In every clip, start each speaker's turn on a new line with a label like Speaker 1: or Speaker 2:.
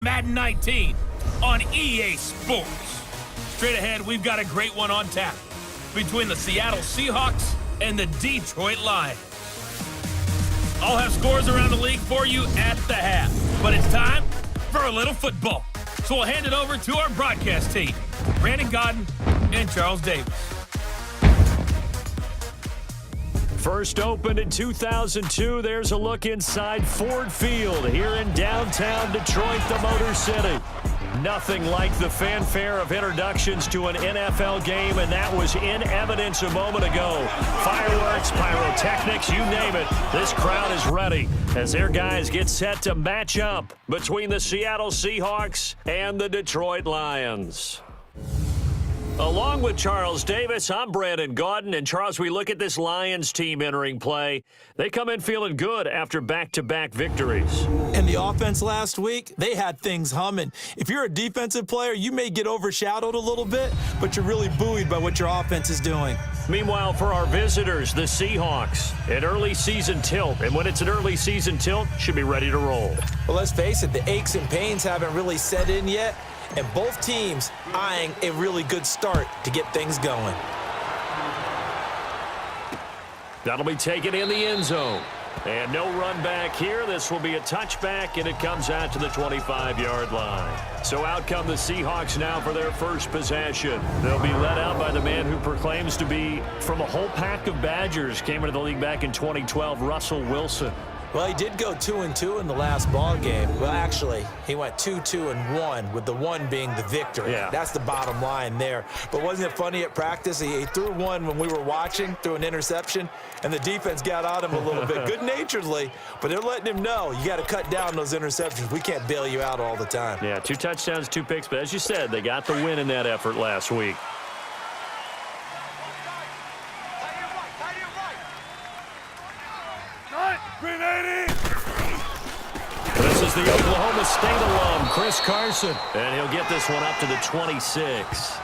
Speaker 1: Madden 19 on EA Sports. Straight ahead, we've got a great one on tap between the Seattle Seahawks and the Detroit Lions. I'll have scores around the league for you at the half, but it's time for a little football. So we'll hand it over to our broadcast team, Brandon Godden and Charles Davis.
Speaker 2: First opened in 2002, there's a look inside Ford Field here in downtown Detroit, the Motor City. Nothing like the fanfare of introductions to an NFL game, and that was in evidence a moment ago. Fireworks, pyrotechnics, you name it. This crowd is ready as their guys get set to match up between the Seattle Seahawks and the Detroit Lions. Along with Charles Davis, I'm Brandon Gaudin. And Charles, we look at this Lions team entering play. They come in feeling good after back-to-back victories.
Speaker 3: And the offense last week, they had things humming. If you're a defensive player, you may get overshadowed a little bit, but you're really buoyed by what your offense is doing.
Speaker 2: Meanwhile, for our visitors, the Seahawks, an early season tilt. And when it's an early season tilt, should be ready to roll.
Speaker 3: Well, let's face it, the aches and pains haven't really set in yet. And both teams eyeing a really good start to get things going.
Speaker 2: That'll be taken in the end zone. And no run back here. This will be a touchback, and it comes out to the 25-yard line. So out come the Seahawks now for their first possession. They'll be led out by the man who proclaims to be from a whole pack of Badgers. Came into the league back in 2012, Russell Wilson.
Speaker 3: Well, he did go 2-2 in the last ball game. Well, actually, he went 2-2-1, with the one being the victory.
Speaker 2: Yeah.
Speaker 3: That's the bottom line there. But wasn't it funny at practice? He threw one when we were watching, threw an interception, and the defense got on him a little bit, good-naturedly. But they're letting him know, you got to cut down those interceptions. We can't bail you out all the time.
Speaker 2: Yeah, 2 touchdowns, 2 picks. But as you said, they got the win in that effort last week. This is the Oklahoma State alum, Chris Carson. And he'll get this one up to the 26.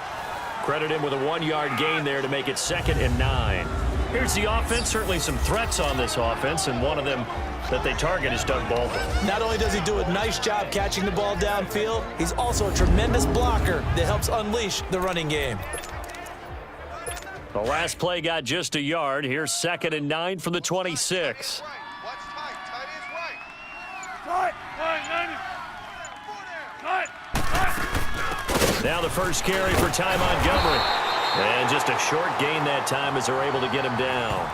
Speaker 2: Credit him with a 1-yard gain there to make it 2nd and 9. Here's the offense. Certainly some threats on this offense, and one of them that they target is Doug Baldwin.
Speaker 3: Not only does he do a nice job catching the ball downfield, he's also a tremendous blocker that helps unleash the running game.
Speaker 2: The last play got just a yard. Here's 2nd and 9 from the 26. Now the first carry for Ty Montgomery. And just a short gain that time as they're able to get him down.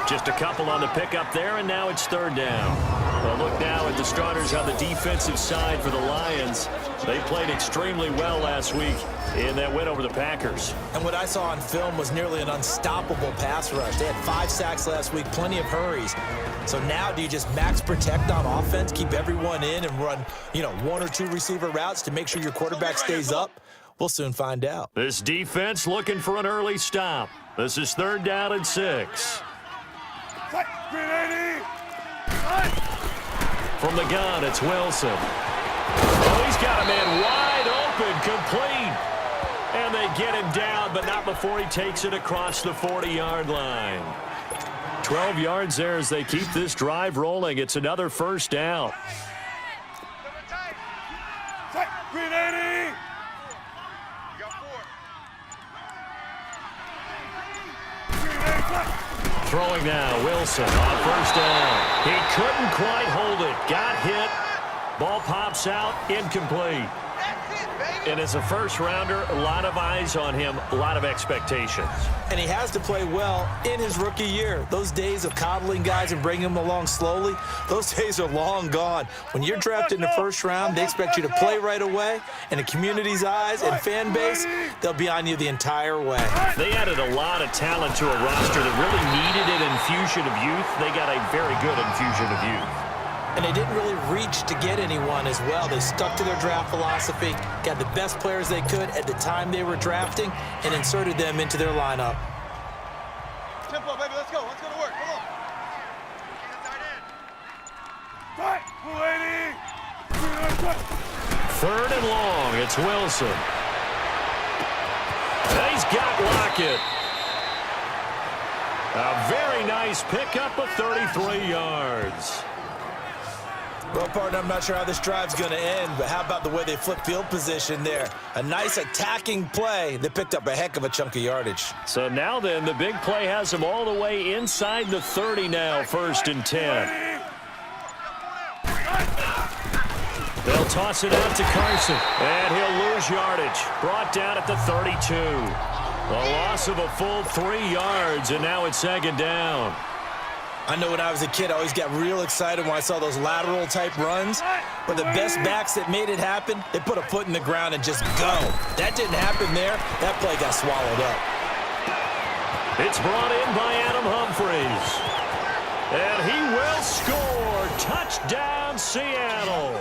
Speaker 2: Just a couple on the pickup there, and now it's 3rd down. Well, look now at the starters on the defensive side for the Lions. They played extremely well last week in that win over the Packers.
Speaker 3: And what I saw on film was nearly an unstoppable pass rush. They had 5 sacks last week, plenty of hurries. So now do you just max protect on offense, keep everyone in, and run, 1 or 2 receiver routes to make sure your quarterback stays up? We'll soon find out.
Speaker 2: This defense looking for an early stop. This is 3rd down and 6. From the gun, it's Wilson. Oh, he's got a man wide open, complete. And they get him down, but not before he takes it across the 40-yard line. 12 yards there as they keep this drive rolling. It's another 1st down. Throwing now, Wilson on 1st down. He couldn't quite hold it. Got hit. Ball pops out, incomplete. And as a first-rounder, a lot of eyes on him, a lot of expectations.
Speaker 3: And he has to play well in his rookie year. Those days of coddling guys and bringing them along slowly, those days are long gone. When you're drafted in the 1st round, they expect you to play right away. And the community's eyes and fan base, they'll be on you the entire way.
Speaker 2: They added a lot of talent to a roster that really needed an infusion of youth. They got a very good infusion of youth.
Speaker 3: And they didn't really reach to get anyone as well. They stuck to their draft philosophy, got the best players they could at the time they were drafting, and inserted them into their lineup.
Speaker 4: Tempo, baby, let's go. Let's go to work. Come on.
Speaker 2: Third and long. It's Wilson. And he's got Lockett. A very nice pickup of 33 yards.
Speaker 3: Well, partner, I'm not sure how this drive's going to end, but how about the way they flip field position there? A nice attacking play that picked up a heck of a chunk of yardage.
Speaker 2: So now then, the big play has them all the way inside the 30 now, 1st and 10. They'll toss it out to Carson, and he'll lose yardage. Brought down at the 32. A loss of a full 3 yards, and now it's 2nd down.
Speaker 3: I know when I was a kid, I always got real excited when I saw those lateral-type runs. But the best backs that made it happen, they put a foot in the ground and just go. That didn't happen there. That play got swallowed up.
Speaker 2: It's brought in by Adam Humphries. And he will score. Touchdown, Seattle.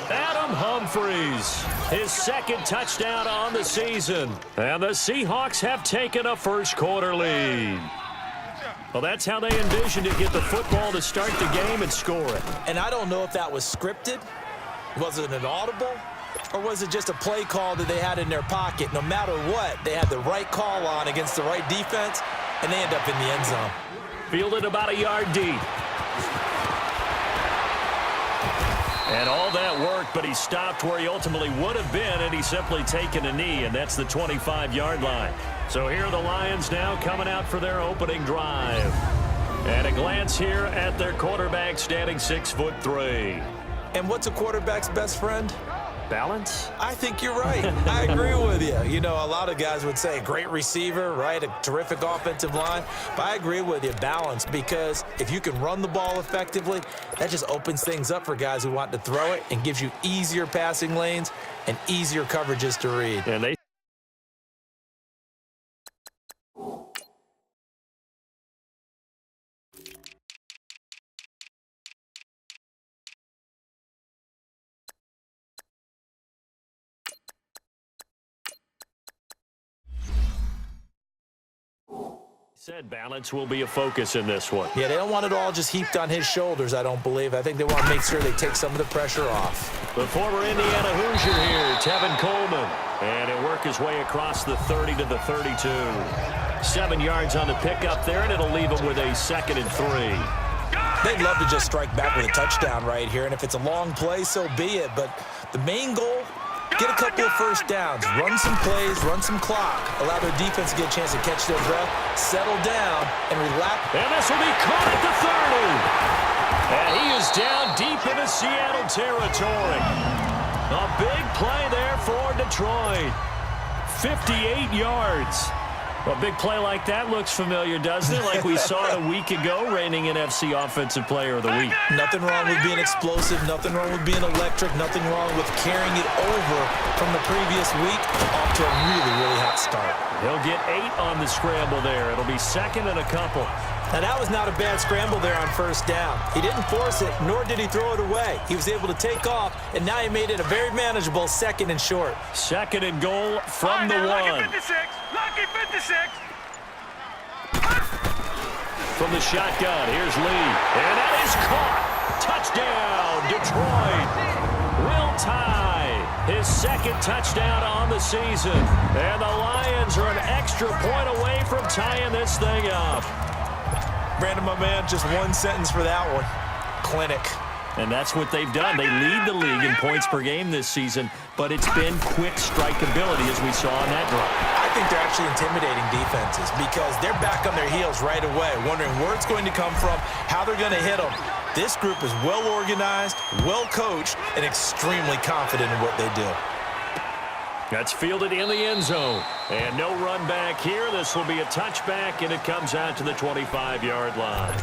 Speaker 2: Adam Humphries, his 2nd touchdown on the season. And the Seahawks have taken a first-quarter lead. Well, that's how they envisioned to get the football to start the game and score it.
Speaker 3: And I don't know if that was scripted. Was it an audible? Or was it just a play call that they had in their pocket? No matter what, they had the right call on against the right defense, and they end up in the end zone.
Speaker 2: Fielded about a yard deep. And all that worked, but he stopped where he ultimately would have been, and he's simply taken a knee, and that's the 25-yard line. So here are the Lions now coming out for their opening drive. And a glance here at their quarterback standing 6'3".
Speaker 3: And what's a quarterback's best friend?
Speaker 2: Balance?
Speaker 3: I think you're right. I agree with you. You know, a lot of guys would say great receiver, right? A terrific offensive line. But I agree with you, balance, because if you can run the ball effectively, that just opens things up for guys who want to throw it and gives you easier passing lanes and easier coverages to read.
Speaker 2: And they said balance will be a focus in this one.
Speaker 3: Yeah, they don't want it all just heaped on his shoulders, I don't believe. I think they want to make sure they take some of the pressure off.
Speaker 2: The former Indiana Hoosier here, Tevin Coleman. And he'll work his way across the 30 to the 32. 7 yards on the pickup there, and it'll leave him with a 2nd and 3.
Speaker 3: They'd love to just strike back with a touchdown right here, and if it's a long play, so be it. But the main goal, get a couple of first downs, run some plays, run some clock, allow their defense to get a chance to catch their breath, settle down, and relax.
Speaker 2: And this will be caught at the 30. And he is down deep into Seattle territory. A big play there for Detroit. 58 yards. Well, a big play like that looks familiar, doesn't it? Like we saw it a week ago, reigning NFC Offensive Player of the Week.
Speaker 3: Nothing wrong with being explosive. Nothing wrong with being electric. Nothing wrong with carrying it over from the previous week off to a really, really hot start.
Speaker 2: He'll get 8 on the scramble there. It'll be 2nd and a couple.
Speaker 3: Now, that was not a bad scramble there on first down. He didn't force it, nor did he throw it away. He was able to take off, and now he made it a very manageable 2nd and short.
Speaker 2: 2nd and goal from the 1.
Speaker 4: Lucky 56. Lucky 56.
Speaker 2: From the shotgun, here's Lee. And that is caught. Touchdown, Detroit. Will tie his 2nd touchdown on the season. And the Lions are an extra point away from tying this thing up.
Speaker 3: Brandon, my man, just one sentence for that one. Clinic.
Speaker 2: And that's what they've done. They lead the league in points per game this season, but it's been quick strikeability as we saw on that drive.
Speaker 3: I think they're actually intimidating defenses because they're back on their heels right away, wondering where it's going to come from, how they're going to hit them. This group is well organized, well coached, and extremely confident in what they do.
Speaker 2: That's fielded in the end zone. And no run back here. This will be a touchback, and it comes out to the 25-yard line.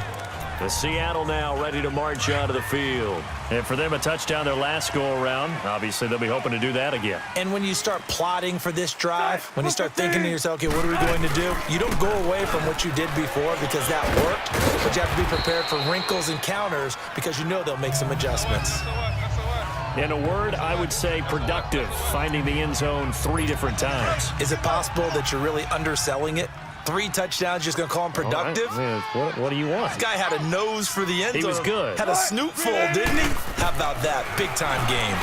Speaker 2: The Seattle now ready to march out of the field. And for them, a touchdown their last go-around. Obviously, they'll be hoping to do that again.
Speaker 3: And when you start plotting for this drive, when you start thinking to yourself, okay, what are we going to do? You don't go away from what you did before because that worked, but you have to be prepared for wrinkles and counters because you know they'll make some adjustments.
Speaker 2: In a word, I would say productive, finding the end zone 3 different times.
Speaker 3: Is it possible that you're really underselling it? 3 touchdowns, just going to call him productive?
Speaker 2: Right. What do you want?
Speaker 3: This guy had a nose for the end zone.
Speaker 2: He was good.
Speaker 3: Had a snoot full, didn't he? How about that? Big-time game.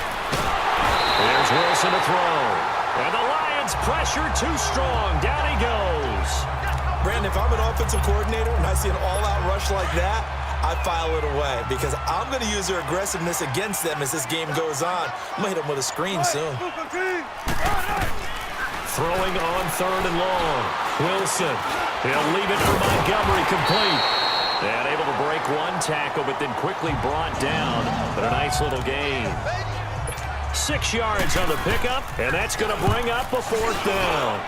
Speaker 2: There's Wilson to throw. And the Lions pressure too strong. Down he goes.
Speaker 3: Brandon, if I'm an offensive coordinator and I see an all-out rush like that, I file it away because I'm going to use their aggressiveness against them as this game goes on. I'm going to hit them with a screen soon.
Speaker 2: Throwing on 3rd and long. Wilson. He'll leave it for Montgomery, complete. And able to break one tackle, but then quickly brought down. But a nice little gain. 6 yards on the pickup, and that's going to bring up a 4th down.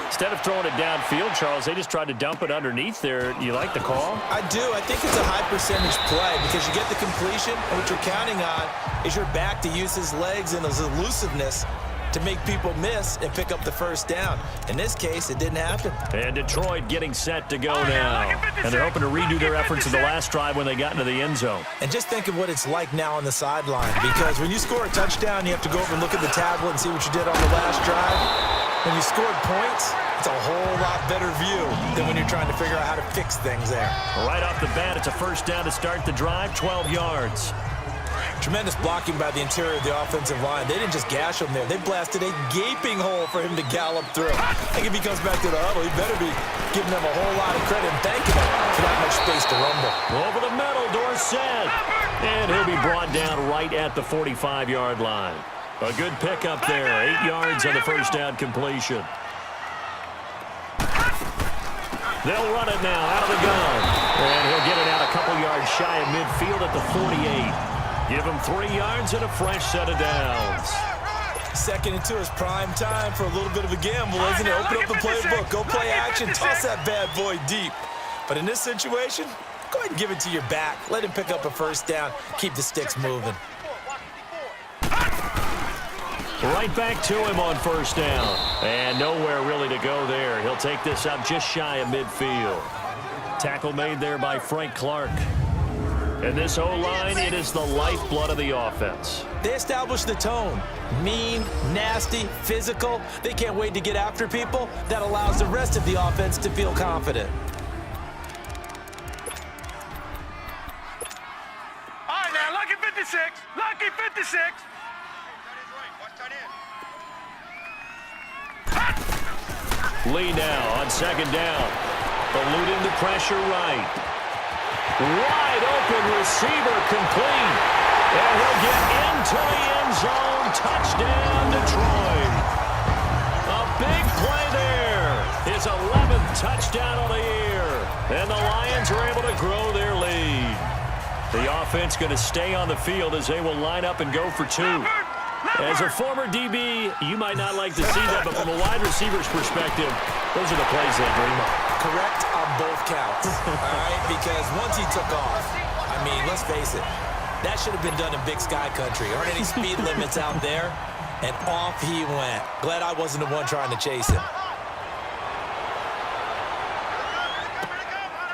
Speaker 2: Instead of throwing it downfield, Charles, they just tried to dump it underneath there. You like the call?
Speaker 3: I do. I think it's a high percentage play because you get the completion, and what you're counting on is your back to use his legs and his elusiveness to make people miss and pick up the 1st down. In this case, it didn't happen.
Speaker 2: And Detroit getting set to go now. And they're hoping to redo their efforts in the last drive when they got into the end zone.
Speaker 3: And just think of what it's like now on the sideline, because when you score a touchdown, you have to go over and look at the tablet and see what you did on the last drive. When you scored points, it's a whole lot better view than when you're trying to figure out how to fix things there.
Speaker 2: Right off the bat, it's a 1st down to start the drive, 12 yards.
Speaker 3: Tremendous blocking by the interior of the offensive line. They didn't just gash him there. They blasted a gaping hole for him to gallop through. I think if he comes back to the huddle, he better be giving them a whole lot of credit and thanking them for that much space to rumble.
Speaker 2: Over the middle, Dorsett. And he'll be brought down right at the 45-yard line. A good pickup there. 8 yards on the 1st down completion. They'll run it now out of the gun. And he'll get it out a couple yards shy of midfield at the 48. Give him 3 yards and a fresh set of downs.
Speaker 3: 2nd and 2 is prime time for a little bit of a gamble, isn't it? Open up the playbook, go play action, toss that bad boy deep. But in this situation, go ahead and give it to your back. Let him pick up a 1st down. Keep the sticks moving.
Speaker 2: Right back to him on 1st down. And nowhere really to go there. He'll take this up just shy of midfield. Tackle made there by Frank Clark. And this O-line, it is the lifeblood of the offense.
Speaker 3: They establish the tone. Mean, nasty, physical. They can't wait to get after people. That allows the rest of the offense to feel confident.
Speaker 4: All right, now, lucky 56. Lucky 56.
Speaker 2: Lee now on 2nd down. Eluding the pressure right. Wide open receiver complete. And he'll get into the end zone. Touchdown, Detroit. A big play there. His 11th touchdown of the year. And the Lions are able to grow their lead. The offense going to stay on the field as they will line up and go for 2. As a former DB, you might not like to see that, but from a wide receiver's perspective, those are the plays they dream of.
Speaker 3: Correct on both counts, all right? Because once he took off, I mean, let's face it, that should have been done in Big Sky Country. Aren't any speed limits out there? And off he went. Glad I wasn't the one trying to chase him.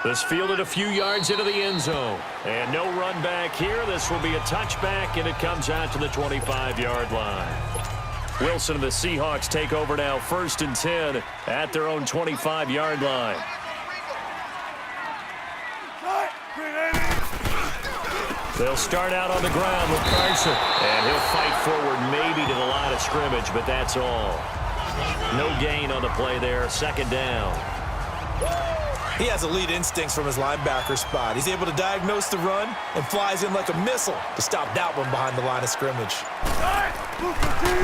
Speaker 2: This fielded a few yards into the end zone. And no run back here. This will be a touchback, and it comes out to the 25-yard line. Wilson and the Seahawks take over now, 1st and 10 at their own 25-yard line. They'll start out on the ground with Carson. And he'll fight forward maybe to the line of scrimmage, but that's all. No gain on the play there. 2nd down.
Speaker 3: He has elite instincts from his linebacker spot. He's able to diagnose the run and flies in like a missile to stop that one behind the line of scrimmage.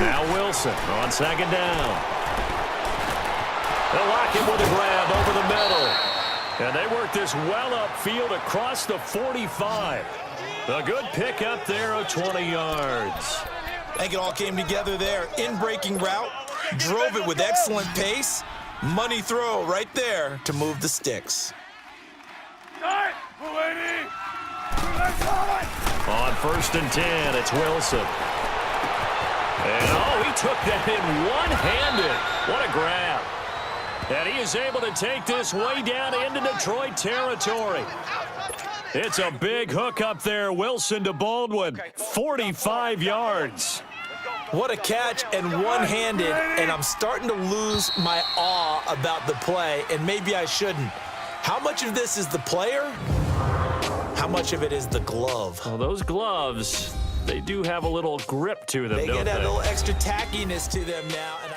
Speaker 2: Now Wilson on 2nd down. They'll lock him with a grab over the middle. And they work this well upfield across the 45. A good pick up there of 20 yards.
Speaker 3: I think it all came together there. In-breaking route, drove it with excellent pace. Money throw right there to move the sticks.
Speaker 2: On 1st and 10, it's Wilson. And, oh, he took that in one-handed. What a grab. And he is able to take this way down into Detroit territory. It's a big hook up there. Wilson to Baldwin. 45 yards.
Speaker 3: What a catch and one-handed, and I'm starting to lose my awe about the play, and maybe I shouldn't. How much of this is the player? How much of it is the glove?
Speaker 2: Well, those gloves, they do have a little grip to them, don't they?
Speaker 3: They get a little extra tackiness to them now, and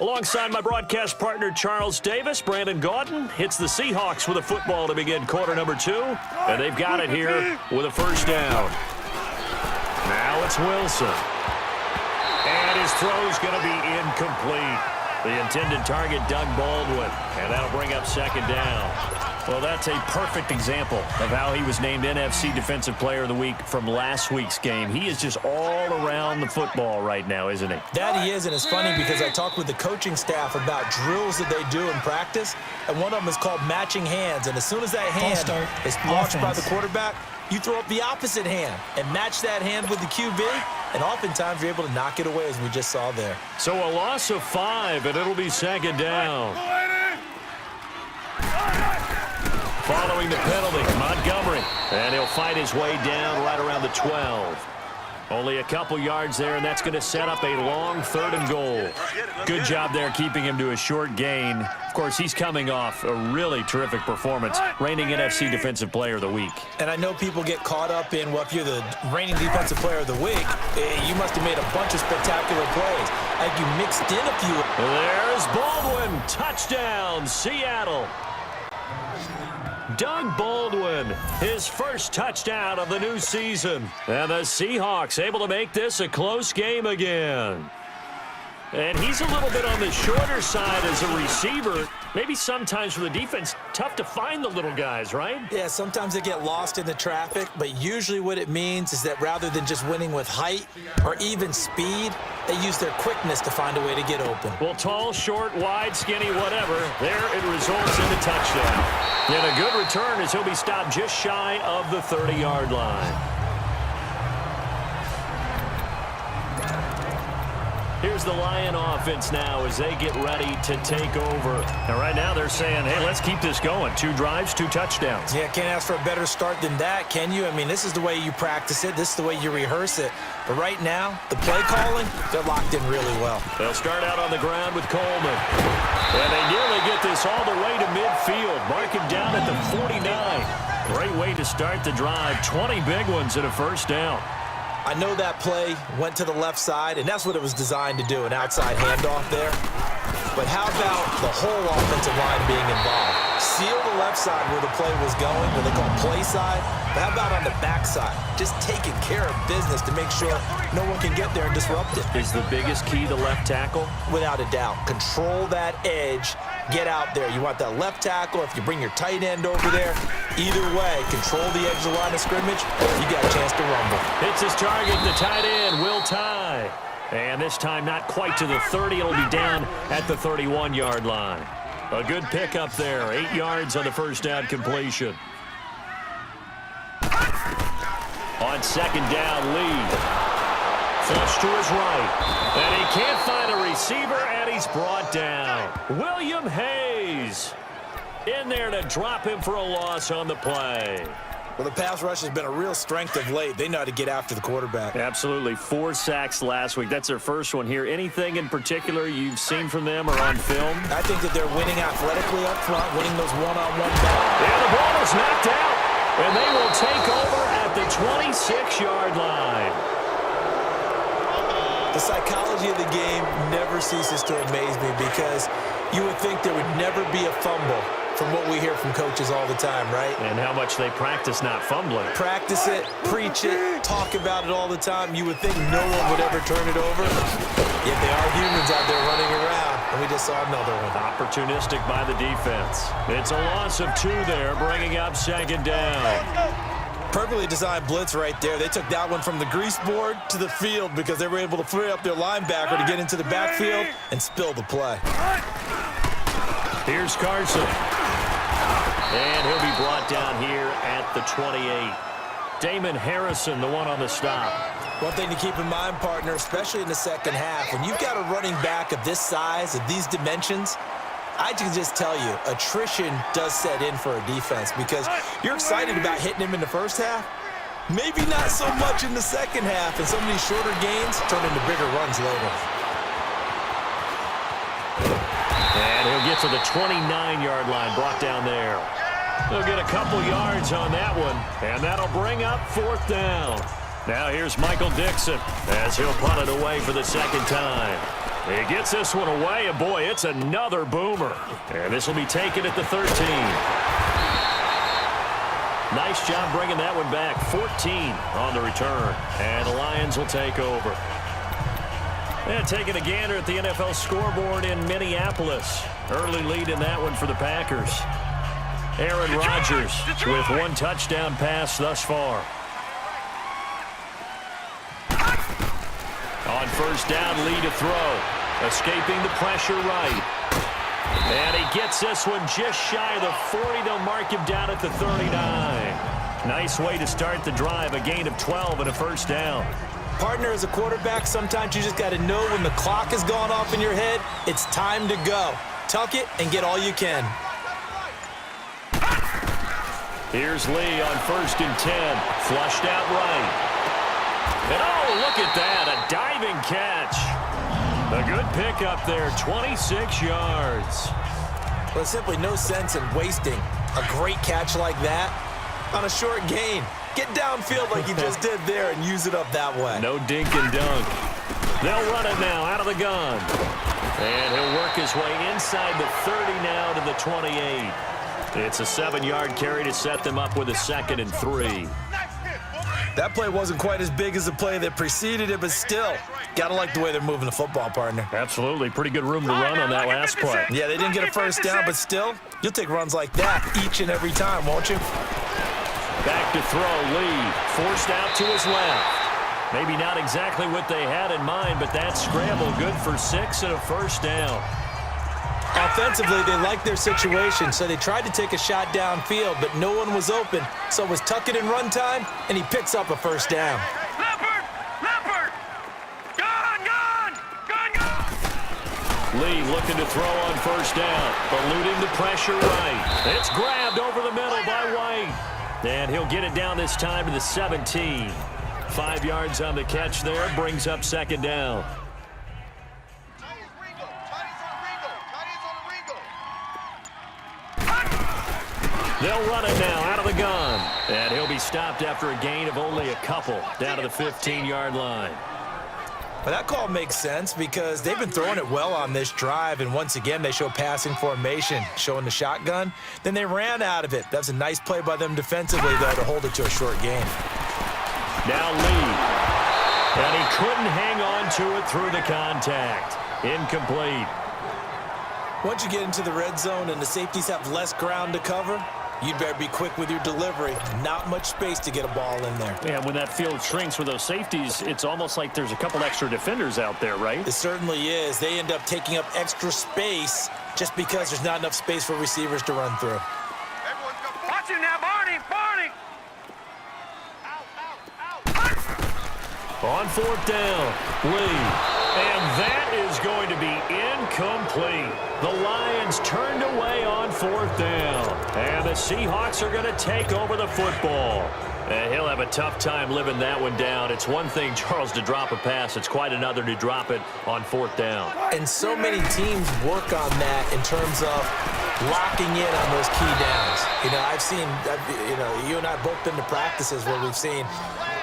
Speaker 2: Alongside my broadcast partner, Charles Davis, Brandon Gaudin hits the Seahawks with a football to begin quarter number 2. And they've got it here with a first down. Now it's Wilson. And his throw's going to be incomplete. The intended target, Doug Baldwin. And that'll bring up second down. Well, that's a perfect example of how he was named NFC Defensive Player of the Week from last week's game. He is just all around the football right now, isn't he?
Speaker 3: That he is, and it's funny because I talked with the coaching staff about drills that they do in practice, and one of them is called matching hands. And as soon as that hand is launched by the quarterback, you throw up the opposite hand and match that hand with the QB, and oftentimes you're able to knock it away, as we just saw there.
Speaker 2: So a loss of 5, and it'll be second down. Following the penalty, Montgomery. And he'll fight his way down right around the 12. Only a couple yards there, and that's going to set up a long 3rd and goal. Good job there keeping him to a short gain. Of course, he's coming off a really terrific performance, reigning NFC Defensive Player of the Week.
Speaker 3: And I know people get caught up in, well, if you're the reigning Defensive Player of the Week, you must have made a bunch of spectacular plays. Like you mixed in a few.
Speaker 2: There's Baldwin. Touchdown, Seattle. Doug Baldwin, his first touchdown of the new season. And the Seahawks able to make this a close game again. And he's a little bit on the shorter side as a receiver. Maybe sometimes for the defense, tough to find the little guys, right?
Speaker 3: Yeah, sometimes they get lost in the traffic, but usually what it means is that rather than just winning with height or even speed, they use their quickness to find a way to get open.
Speaker 2: Well, tall, short, wide, skinny, whatever, there it results in a touchdown. And a good return as he'll be stopped just shy of the 30-yard line. Here's the Lion offense now as they get ready to take over. Now, right now they're saying, hey, let's keep this going. 2 drives, 2 touchdowns.
Speaker 3: Yeah, can't ask for a better start than that, can you? I mean, this is the way you practice it. This is the way you rehearse it. But right now, the play calling, they're locked in really well.
Speaker 2: They'll start out on the ground with Coleman. And they nearly get this all the way to midfield. Mark him down at the 49. Great way to start the drive. 20 big ones and a first down.
Speaker 3: I know that play went to the left side, and that's what it was designed to do, an outside handoff there. But how about the whole offensive line being involved? Seal the left side where the play was going, what they call play side. But how about on the back side? Just taking care of business to make sure no one can get there and disrupt it.
Speaker 2: Is the biggest key the left tackle?
Speaker 3: Without a doubt. Control that edge. Get out there. You want that left tackle. If you bring your tight end over there, either way, control the edge of the line of scrimmage, you got a chance to rumble.
Speaker 2: Hits his target, the tight end, Will Tye. And this time not quite to the 30. It'll be down at the 31-yard line. A good pickup there. 8 yards on the first down completion. On second down, Lee. Flush to his right. And he can't find a receiver, and he's brought down. William Hayes in there to drop him for a loss on the play.
Speaker 3: Well, the pass rush has been a real strength of late. They know how to get after the quarterback.
Speaker 2: Absolutely. 4 sacks last week. That's their first one here. Anything in particular you've seen from them or on film?
Speaker 3: I think that they're winning athletically up front, winning those one-on-one battles.
Speaker 2: And the ball is knocked out. And they will take over at the 26-yard line.
Speaker 3: The psychology of the game never ceases to amaze me because you would think there would never be a fumble from what we hear from coaches all the time, right?
Speaker 2: And how much they practice not fumbling.
Speaker 3: Practice it, preach it, talk about it all the time. You would think no one would ever turn it over. Yet they are humans out there running around, and we just saw another one.
Speaker 2: Opportunistic by the defense. It's a loss of 2 there, bringing up second down.
Speaker 3: Perfectly designed blitz right there. They took that one from the grease board to the field because they were able to free up their linebacker to get into the backfield and spill the play.
Speaker 2: Here's Carson. And he'll be brought down here at the 28. Damon Harrison, the one on the stop.
Speaker 3: One thing to keep in mind, partner, especially in the second half, when you've got a running back of this size, of these dimensions, I can just tell you, attrition does set in for a defense because you're excited about hitting him in the first half. Maybe not so much in the second half, and some of these shorter gains turn into bigger runs later.
Speaker 2: And he'll get to the 29-yard line, brought down there. He'll get a couple yards on that one, and that'll bring up 4th down. Now here's Michael Dixon as he'll punt it away for the second time. He gets this one away, and boy, it's another boomer. And this will be taken at the 13. Nice job bringing that one back. 14 on the return. And the Lions will take over. And taking a gander at the NFL scoreboard in Minneapolis. Early lead in that one for the Packers. Aaron Rodgers with one touchdown pass thus far. On first down, Lee to throw. Escaping the pressure right. And he gets this one just shy of the 40. They'll mark him down at the 39. Nice way to start the drive. A gain of 12 and a first down.
Speaker 3: Partner, as a quarterback, sometimes you just got to know when the clock has gone off in your head, it's time to go. Tuck it and get all you can.
Speaker 2: Here's Lee on first and 10. Flushed out right. And oh, look at that. A diving catch. A good pickup there. 26 yards.
Speaker 3: Well, there's simply no sense in wasting a great catch like that on a short gain. Get downfield like you just did there and use it up that way.
Speaker 2: No dink and dunk. They'll run it now out of the gun. And he'll work his way inside the 30 now to the 28. It's a 7-yard carry to set them up with a 2nd and 3.
Speaker 3: That play wasn't quite as big as the play that preceded it, but still, got to like the way they're moving the football, partner.
Speaker 2: Absolutely. Pretty good room to run on that last play.
Speaker 3: Yeah, they didn't get a first down, but still, you'll take runs like that each and every time, won't you?
Speaker 2: Back to throw, Lee. Forced out to his left. Maybe not exactly what they had in mind, but that scramble good for 6 and a first down.
Speaker 3: Offensively, they liked their situation, so they tried to take a shot downfield, but no one was open. So it was tuck it in run time, and he picks up a first down.
Speaker 5: Leopard! Gone!
Speaker 2: Lee looking to throw on first down, eluding the pressure right. It's grabbed over the middle by White. And he'll get it down this time to the 17. 5 yards on the catch there, brings up 2nd down. They'll run it now out of the gun. And he'll be stopped after a gain of only a couple down to the 15-yard line.
Speaker 3: Well, that call makes sense because they've been throwing it well on this drive, and once again, they show passing formation, showing the shotgun. Then they ran out of it. That's a nice play by them defensively, though, to hold it to a short gain.
Speaker 2: Now Lee. And he couldn't hang on to it through the contact. Incomplete.
Speaker 3: Once you get into the red zone and the safeties have less ground to cover, you'd better be quick with your delivery. Not much space to get a ball in there.
Speaker 2: Yeah, when that field shrinks with those safeties, it's almost like there's a couple extra defenders out there, right?
Speaker 3: It certainly is. They end up taking up extra space just because there's not enough space for receivers to run through.
Speaker 5: Watch him now, Barney!
Speaker 2: On 4th down, Lee. And that is going to be incomplete. The Lions turned away on 4th down. And the Seahawks are going to take over the football. And he'll have a tough time living that one down. It's one thing, Charles, to drop a pass. It's quite another to drop it on 4th down.
Speaker 3: And so many teams work on that in terms of locking in on those key downs. I've seen, you and I both been to practices where we've seen,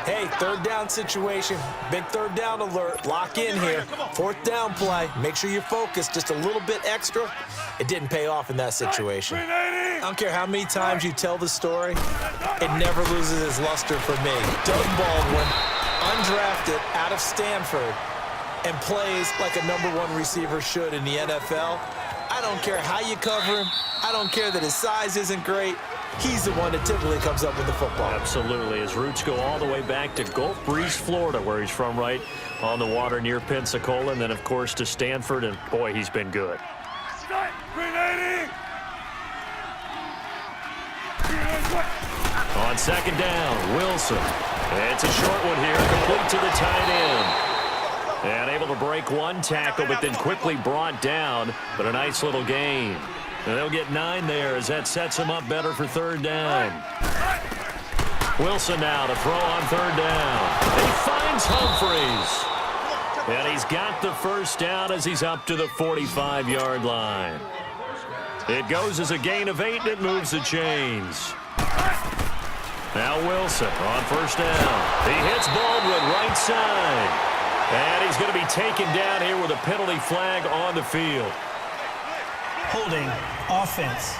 Speaker 3: hey, 3rd down situation, big 3rd down alert, lock in here, 4th down play, make sure you're focused just a little bit extra. It didn't pay off in that situation. I don't care how many times you tell the story, it never loses its luster for me. Doug Baldwin, undrafted out of Stanford, and plays like a #1 receiver should in the NFL. I don't care how you cover him. I don't care that his size isn't great. He's the one that typically comes up with the football.
Speaker 2: Absolutely. His roots go all the way back to Gulf Breeze, Florida, where he's from, right on the water near Pensacola, and then, of course, to Stanford, and, boy, he's been good. On 2nd down, Wilson. It's a short one here, complete to the tight end. And able to break one tackle, but then quickly brought down, but a nice little gain. And they'll get 9 there as that sets him up better for 3rd down. Wilson now to throw on 3rd down. He finds Humphreys. And he's got the first down as he's up to the 45-yard line. It goes as a gain of 8, and it moves the chains. Now Wilson on 1st down. He hits Baldwin right side. And he's going to be taken down here with a penalty flag on the field.
Speaker 6: Holding offense.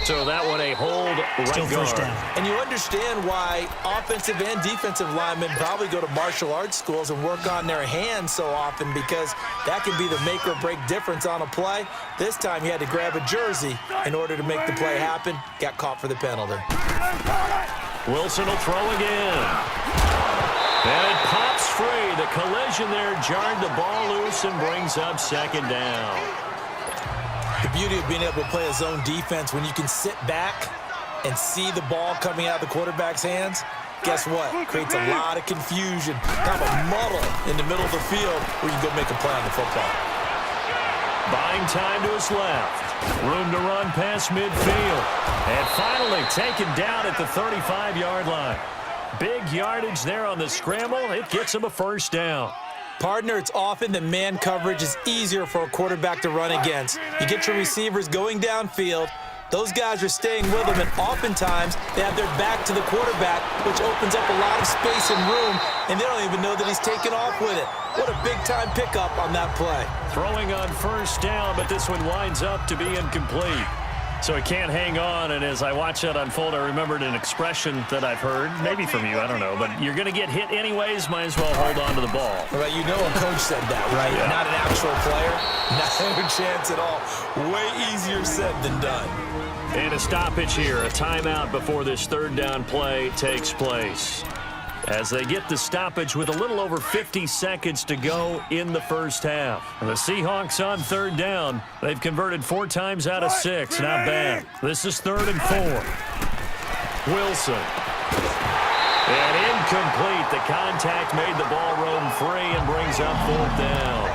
Speaker 2: So that one a hold
Speaker 6: Still
Speaker 2: right
Speaker 6: first
Speaker 2: guard.
Speaker 6: down.
Speaker 3: And you understand why offensive and defensive linemen probably go to martial arts schools and work on their hands so often, because that can be the make or break difference on a play. This time he had to grab a jersey in order to make the play happen. Got caught for the penalty.
Speaker 2: Wilson will throw again. And it pops free. The collision there jarred the ball loose and brings up second down.
Speaker 3: The beauty of being able to play a zone defense, when you can sit back and see the ball coming out of the quarterback's hands, guess what? Creates a lot of confusion, kind of a muddle in the middle of the field where you can go make a play on the football.
Speaker 2: Buying time to his left. Room to run past midfield. And finally taken down at the 35-yard line. Big yardage there on the scramble. It gets him a first down.
Speaker 3: Partner, it's often that man coverage is easier for a quarterback to run against. You get your receivers going downfield. Those guys are staying with them, and oftentimes they have their back to the quarterback, which opens up a lot of space and room, and they don't even know that he's taken off with it. What a big-time pickup on that play.
Speaker 2: Throwing on first down, but this one winds up to be incomplete. So he can't hang on, and as I watch that unfold, I remembered an expression that I've heard, maybe from you, I don't know, but you're going to get hit anyways, might as well hold on to the ball.
Speaker 3: Right, you know a coach said that, right?
Speaker 2: Yeah.
Speaker 3: Not an actual player. Not a chance at all. Way easier said than done.
Speaker 2: And a stoppage here, a timeout before this third down play takes place. As they get the stoppage with a little over 50 seconds to go in the first half. The Seahawks on third down. They've converted 4 times out of 6. Not bad. This is 3rd and 4. Wilson. And incomplete. The contact made the ball roam free and brings up 4th down.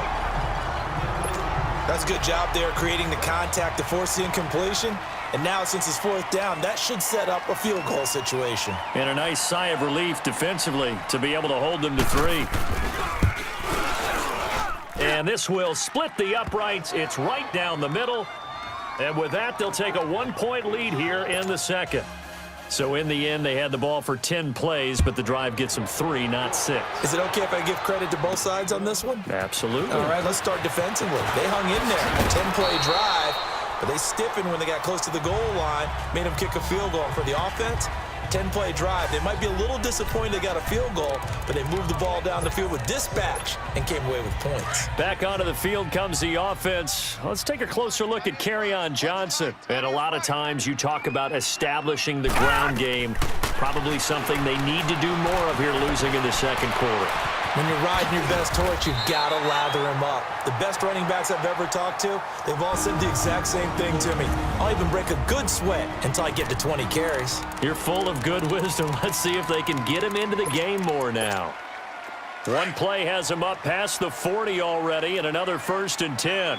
Speaker 3: That's a good job there creating the contact to force the incompletion. And now, since it's 4th down, that should set up a field goal situation.
Speaker 2: And a nice sigh of relief defensively to be able to hold them to 3. And this will split the uprights. It's right down the middle. And with that, they'll take a 1-point lead here in the second. So in the end, they had the ball for 10 plays, but the drive gets them 3, not 6.
Speaker 3: Is it okay if I give credit to both sides on this one?
Speaker 2: Absolutely.
Speaker 3: All right, let's start defensively. They hung in there. A 10-play drive. But they stiffened when they got close to the goal line, made them kick a field goal. For the offense, 10-play drive. They might be a little disappointed they got a field goal, but they moved the ball down the field with dispatch and came away with points.
Speaker 2: Back onto the field comes the offense. Let's take a closer look at Kerryon Johnson. And a lot of times you talk about establishing the ground game. Probably something they need to do more of here losing in the second quarter.
Speaker 3: When you're riding your best horse, you've got to lather him up. The best running backs I've ever talked to, they've all said the exact same thing to me. I'll even break a good sweat until I get to 20 carries.
Speaker 2: You're full of good wisdom. Let's see if they can get him into the game more now. One play has him up past the 40 already, and another 1st and 10.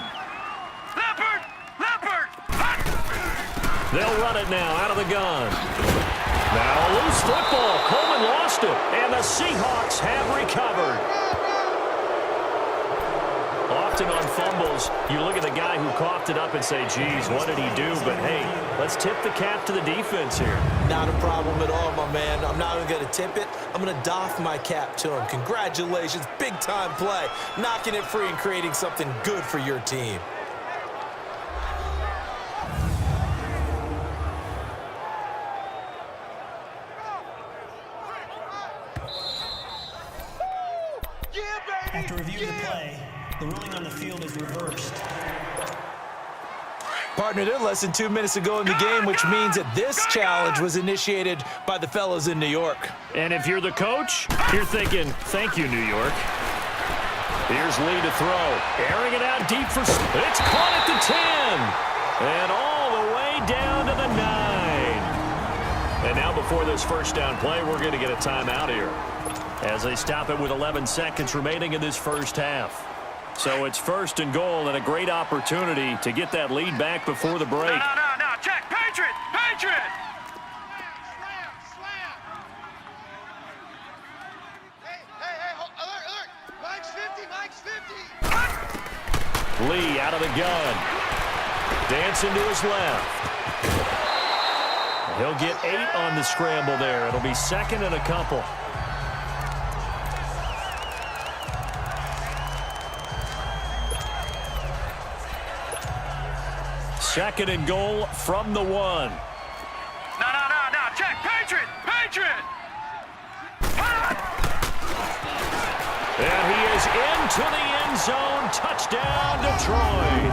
Speaker 5: Leopard! Leopard!
Speaker 2: They'll run it now out of the gun. Now a loose football. Coleman lost it, and the Seahawks have recovered. Often on fumbles, you look at the guy who coughed it up and say, geez, what did he do? But, hey, let's tip the cap to the defense here.
Speaker 3: Not a problem at all, my man. I'm not even going to tip it. I'm going to doff my cap to him. Congratulations. Big-time play. Knocking it free and creating something good for your team.
Speaker 6: After review of the play, the ruling on the field is reversed.
Speaker 3: Partner, they're less than 2 minutes to go in the game, which means that this challenge was initiated by the fellas in New York.
Speaker 2: And if you're the coach, you're thinking, thank you, New York. Here's Lee to throw. Airing it out deep for... It's caught at the 10. And all the way down to the 9. And now before this first down play, we're going to get a timeout here, as they stop it with 11 seconds remaining in this first half. So it's 1st and goal, and a great opportunity to get that lead back before the break.
Speaker 5: No, check, Patriot, Patriot!
Speaker 4: Hey, alert! Mike's 50!
Speaker 2: Lee out of the gun. Dancing to his left. He'll get 8 on the scramble there. It'll be 2nd and a couple. 2nd and goal from the 1.
Speaker 5: No. Check. Patriot.
Speaker 2: And he is into the end zone. Touchdown, Detroit.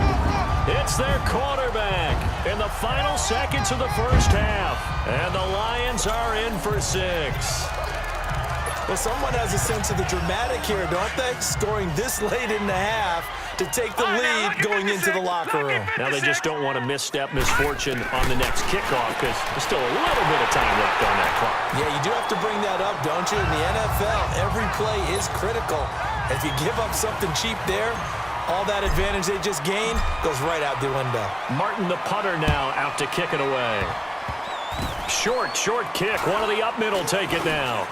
Speaker 2: It's their quarterback in the final seconds of the first half. And the Lions are in for 6.
Speaker 3: Well, someone has a sense of the dramatic here, don't they? Scoring this late in the half to take the lead going into the locker room.
Speaker 2: Now they just don't want to misstep misfortune on the next kickoff because there's still a little bit of time left on that clock.
Speaker 3: Yeah, you do have to bring that up, don't you? In the NFL, every play is critical. If you give up something cheap there, all that advantage they just gained goes right out the window.
Speaker 2: Martin, the punter, now out to kick it away. Short kick. One of the up middle take it now.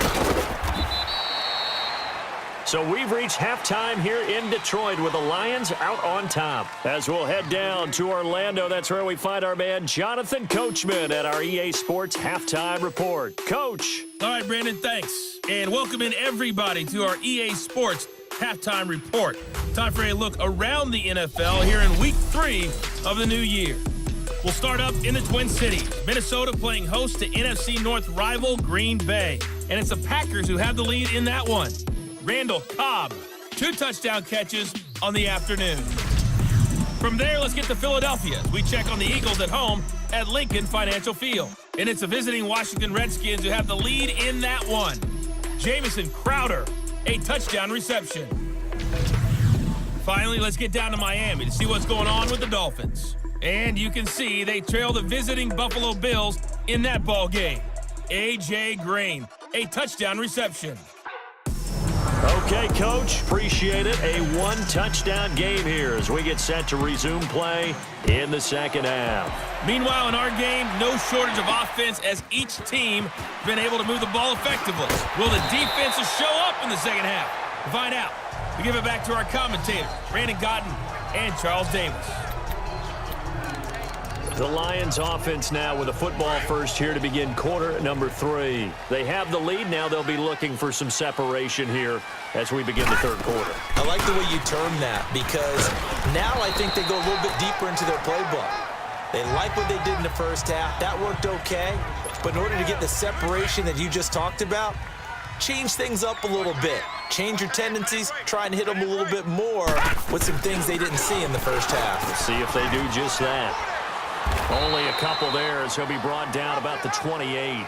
Speaker 2: So we've reached halftime here in Detroit with the Lions out on top. As we'll head down to Orlando, that's where we find our man Jonathan Coachman at our EA Sports Halftime Report. Coach.
Speaker 1: All right, Brandon, thanks. And welcome in everybody to our EA Sports Halftime Report. Time for a look around the NFL here in Week 3 of the new year. We'll start up in the Twin Cities. Minnesota playing host to NFC North rival Green Bay. And it's the Packers who have the lead in that one. Randall Cobb, 2 touchdown catches on the afternoon. From there, let's get to Philadelphia. We check on the Eagles at home at Lincoln Financial Field. And it's the visiting Washington Redskins who have the lead in that one. Jamison Crowder, a touchdown reception. Finally, let's get down to Miami to see what's going on with the Dolphins. And you can see they trail the visiting Buffalo Bills in that ball game. A.J. Green, a touchdown reception.
Speaker 2: Okay, Coach, appreciate it. A 1-touchdown game here as we get set to resume play in the second half.
Speaker 1: Meanwhile, in our game, no shortage of offense as each team has been able to move the ball effectively. Will the defenses show up in the second half? To find out, we give it back to our commentators, Brandon Cotton and Charles Davis.
Speaker 2: The Lions offense now with a football first here to begin quarter number 3. They have the lead. Now they'll be looking for some separation here as we begin the third quarter.
Speaker 3: I like the way you term that because now I think they go a little bit deeper into their playbook. They like what they did in the first half. That worked okay. But in order to get the separation that you just talked about, change things up a little bit. Change your tendencies. Try and hit them a little bit more with some things they didn't see in the first half.
Speaker 2: Let's see if they do just that. Only a couple there as he'll be brought down about the 28.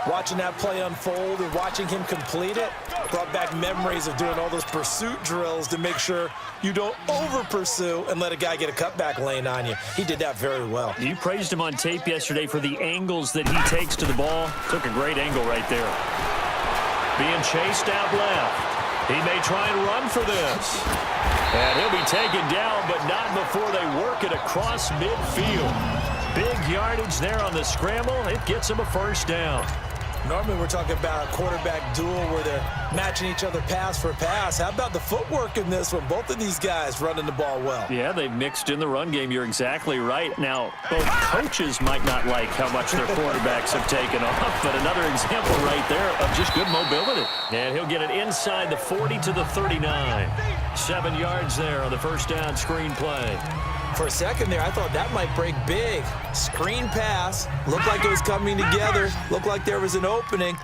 Speaker 3: Watching that play unfold and watching him complete it brought back memories of doing all those pursuit drills to make sure you don't over-pursue and let a guy get a cutback lane on you. He did that very well.
Speaker 2: You praised him on tape yesterday for the angles that he takes to the ball. Took a great angle right there. Being chased out left. He may try and run for this. And he'll be taken down, but not before they work it across midfield. Big yardage there on the scramble. It gets him a first down.
Speaker 3: Normally we're talking about a quarterback duel where they're matching each other pass for pass. How about the footwork in this one? Both of these guys running the ball well.
Speaker 2: Yeah, they've mixed in the run game. You're exactly right. Now, both coaches might not like how much their quarterbacks have taken off, but another example right there of just good mobility. And he'll get it inside the 40 to the 39. 7 yards there on the first down screen play.
Speaker 3: For a second there, I thought that might break big. Screen pass. Looked like it was coming together. Looked like there was an opening.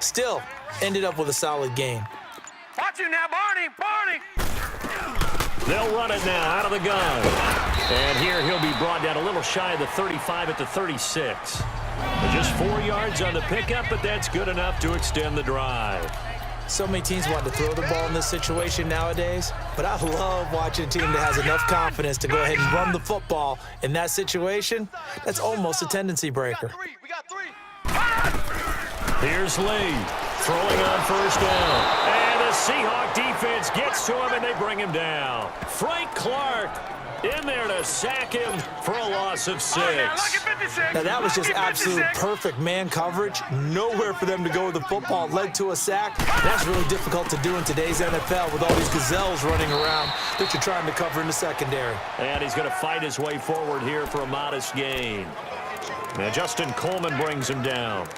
Speaker 3: Still, ended up with a solid gain.
Speaker 5: Watch it now, Barney!
Speaker 2: They'll run it now out of the gun. And here he'll be brought down a little shy of the 35 at the 36. Just 4 yards on the pickup, but that's good enough to extend the drive.
Speaker 3: So many teams want to throw the ball in this situation nowadays, but I love watching a team that has enough confidence to go ahead and run the football in that situation. That's almost a tendency breaker.
Speaker 4: We got three.
Speaker 2: Here's Lee throwing on first down. And the Seahawk defense gets to him, and they bring him down. Frank Clark in there to sack him for a loss of 6.
Speaker 3: Now, that was just absolute perfect man coverage. Nowhere for them to go with the football. Led to a sack. That's really difficult to do in today's NFL with all these gazelles running around that you're trying to cover in the secondary.
Speaker 2: And he's going to fight his way forward here for a modest gain. Now, Justin Coleman brings him down.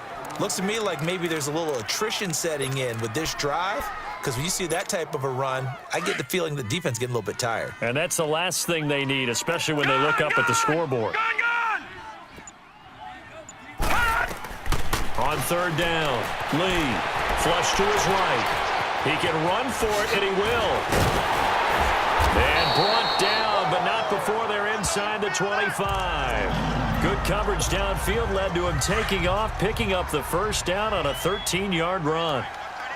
Speaker 3: Looks to me like maybe there's a little attrition setting in with this drive. because when you see that type of a run, I get the feeling the defense getting a little bit tired.
Speaker 2: And that's the last thing they need, especially when they look up at the scoreboard. On third down, Lee, flush to his right. He can run for it, and he will. And brought down, but not before they're inside the 25. Good coverage downfield led to him taking off, picking up the first down on a 13-yard run.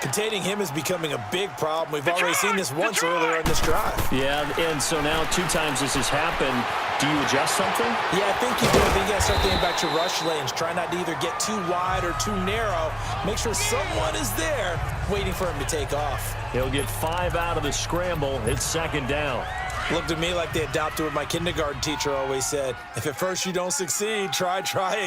Speaker 3: Containing him is becoming a big problem. We've already seen this once earlier in this drive.
Speaker 2: Yeah, and so now 2 times this has happened. Do you adjust something?
Speaker 3: Yeah, I think you do. I think you got to start thinking about your rush lanes. Try not to either get too wide or too narrow. Make sure someone is there waiting for him to take off.
Speaker 2: He'll get 5 out of the scramble. It's second down.
Speaker 3: Looked at me like they adopted what my kindergarten teacher always said. If at first you don't succeed, try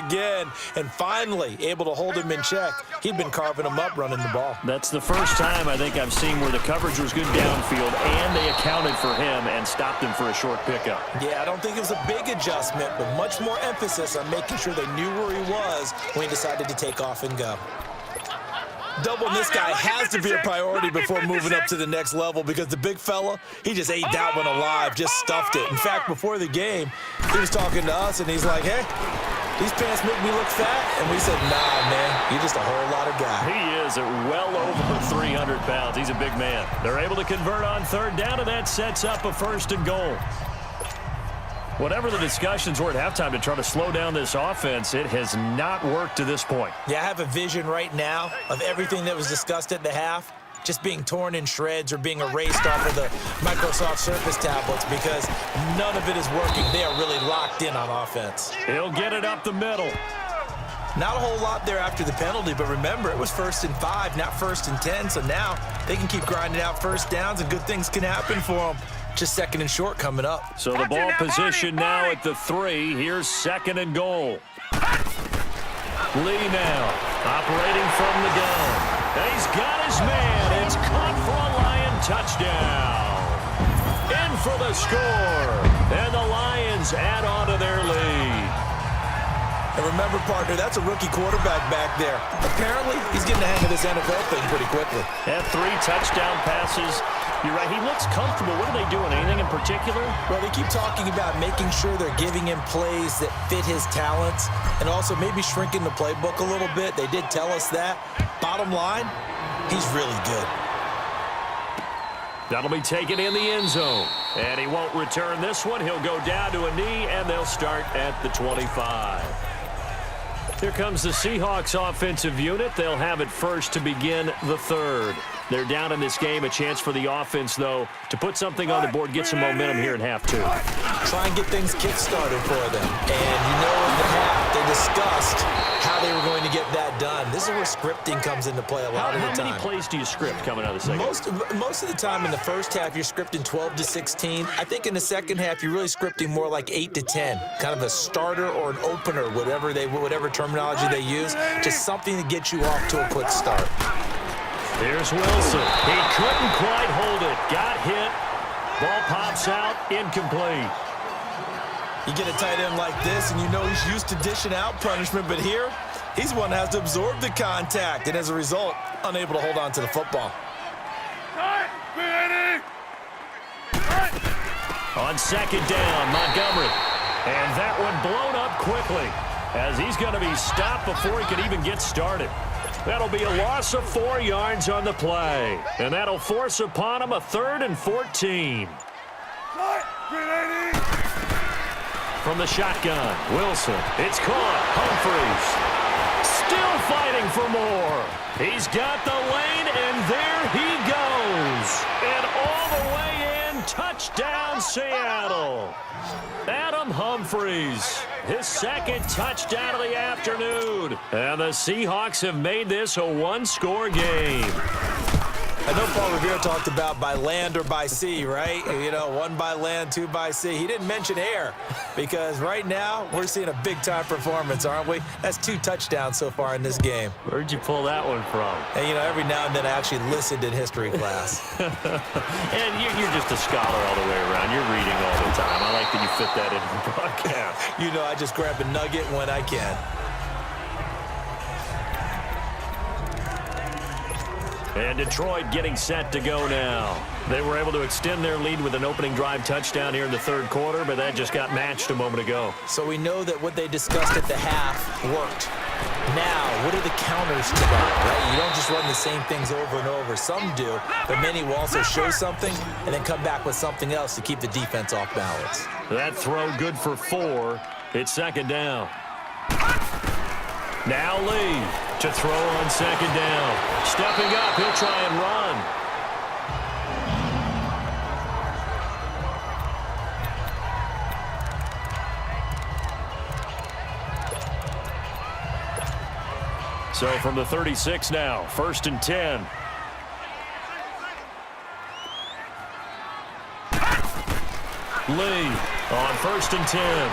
Speaker 3: again. And finally, able to hold him in check. He'd been carving him up running the ball.
Speaker 2: That's the first time I think I've seen where the coverage was good downfield and they accounted for him and stopped him for a short pickup.
Speaker 3: Yeah, I don't think it was a big adjustment, but much more emphasis on making sure they knew where he was when he decided to take off and go. Doubling this guy has to be a priority before moving up to the next level because the big fella, he just ate that one alive, just stuffed it. In fact, before the game, he was talking to us, and he's like, hey, these pants make me look fat. And we said, nah, man, you're just a whole lot of guy.
Speaker 2: He is at well over 300 pounds. He's a big man. They're able to convert on third down, and that sets up a first and goal. Whatever the discussions were at halftime to try to slow down this offense, it has not worked to this point.
Speaker 3: Yeah, I have a vision right now of everything that was discussed at the half just being torn in shreds or being erased off of the Microsoft Surface tablets because none of it is working. They are really locked in on offense.
Speaker 2: He'll get it up the middle.
Speaker 3: Not a whole lot there after the penalty, but remember, it was 1st and 5, not 1st and 10, so now they can keep grinding out first downs and good things can happen for them. Just 2nd and short coming up.
Speaker 2: So the ball position now at the 3. Here's 2nd and goal. Lee now operating from the gun. And he's got his man. It's caught for a Lion touchdown. In for the score. And the Lions add on to their lead.
Speaker 3: And remember, partner, that's a rookie quarterback back there. Apparently, he's getting the hang of this NFL thing pretty quickly.
Speaker 2: Had 3 touchdown passes. You're right, he looks comfortable. What are they doing? Anything in particular?
Speaker 3: Well, they keep talking about making sure they're giving him plays that fit his talents and also maybe shrinking the playbook a little bit. They did tell us that. Bottom line, he's really good.
Speaker 2: That'll be taken in the end zone. And he won't return this one. He'll go down to a knee, and they'll start at the 25. Here comes the Seahawks offensive unit. They'll have it first to begin the 3rd. They're down in this game. A chance for the offense, though, to put something on the board, get some momentum here in half 2.
Speaker 3: Try and get things kick-started for them. And you know in the half, they discussed how they were going to get that done. This is where scripting comes into play a lot of the time.
Speaker 2: How many plays do you script coming out of the second?
Speaker 3: Most of the time in the first half, you're scripting 12 to 16. I think in the second half, you're really scripting more like 8 to 10. Kind of a starter or an opener, whatever terminology they use. Just something to get you off to a quick start.
Speaker 2: Here's Wilson. He couldn't quite hold it. Got hit. Ball pops out. Incomplete.
Speaker 3: You get a tight end like this, and you know he's used to dishing out punishment, but here, he's the one that has to absorb the contact, and as a result, unable to hold on to the football.
Speaker 2: On 2nd down, Montgomery. And that one blown up quickly as he's going to be stopped before he can even get started. That'll be a loss of 4 yards on the play. And that'll force upon him a 3rd and 14. From the shotgun, Wilson. It's caught. Humphries. Still fighting for more. He's got the lane, and there he goes. And all the way in, touchdown Seattle. Adam Humphries, his 2nd touchdown of the afternoon. And the Seahawks have made this a 1-score game.
Speaker 3: I know Paul Revere talked about by land or by sea, right? You know, 1 by land, 2 by sea. He didn't mention air because right now we're seeing a big-time performance, aren't we? That's 2 touchdowns so far in this game.
Speaker 2: Where'd you pull that one from?
Speaker 3: And, you know, every now and then I actually listened in history class.
Speaker 2: And you're just a scholar all the way around. You're reading all the time. I like that you fit that into the broadcast.
Speaker 3: You know, I just grab a nugget when I can.
Speaker 2: And Detroit getting set to go now. They were able to extend their lead with an opening drive touchdown here in the third quarter, but that just got matched a moment ago.
Speaker 3: So we know that what they discussed at the half worked. Now, what are the counters to that, right? You don't just run the same things over and over. Some do, but many will also show something and then come back with something else to keep the defense off balance.
Speaker 2: That throw good for 4. It's second down. Now Lee to throw on second down. Stepping up, he'll try and run. So from the 36 now, 1st and 10. Lee on 1st and 10.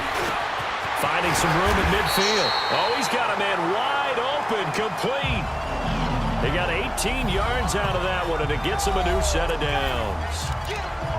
Speaker 2: Finding some room in midfield. Oh, he's got a man wide open, complete. They got 18 yards out of that one, and it gets him a new set of downs.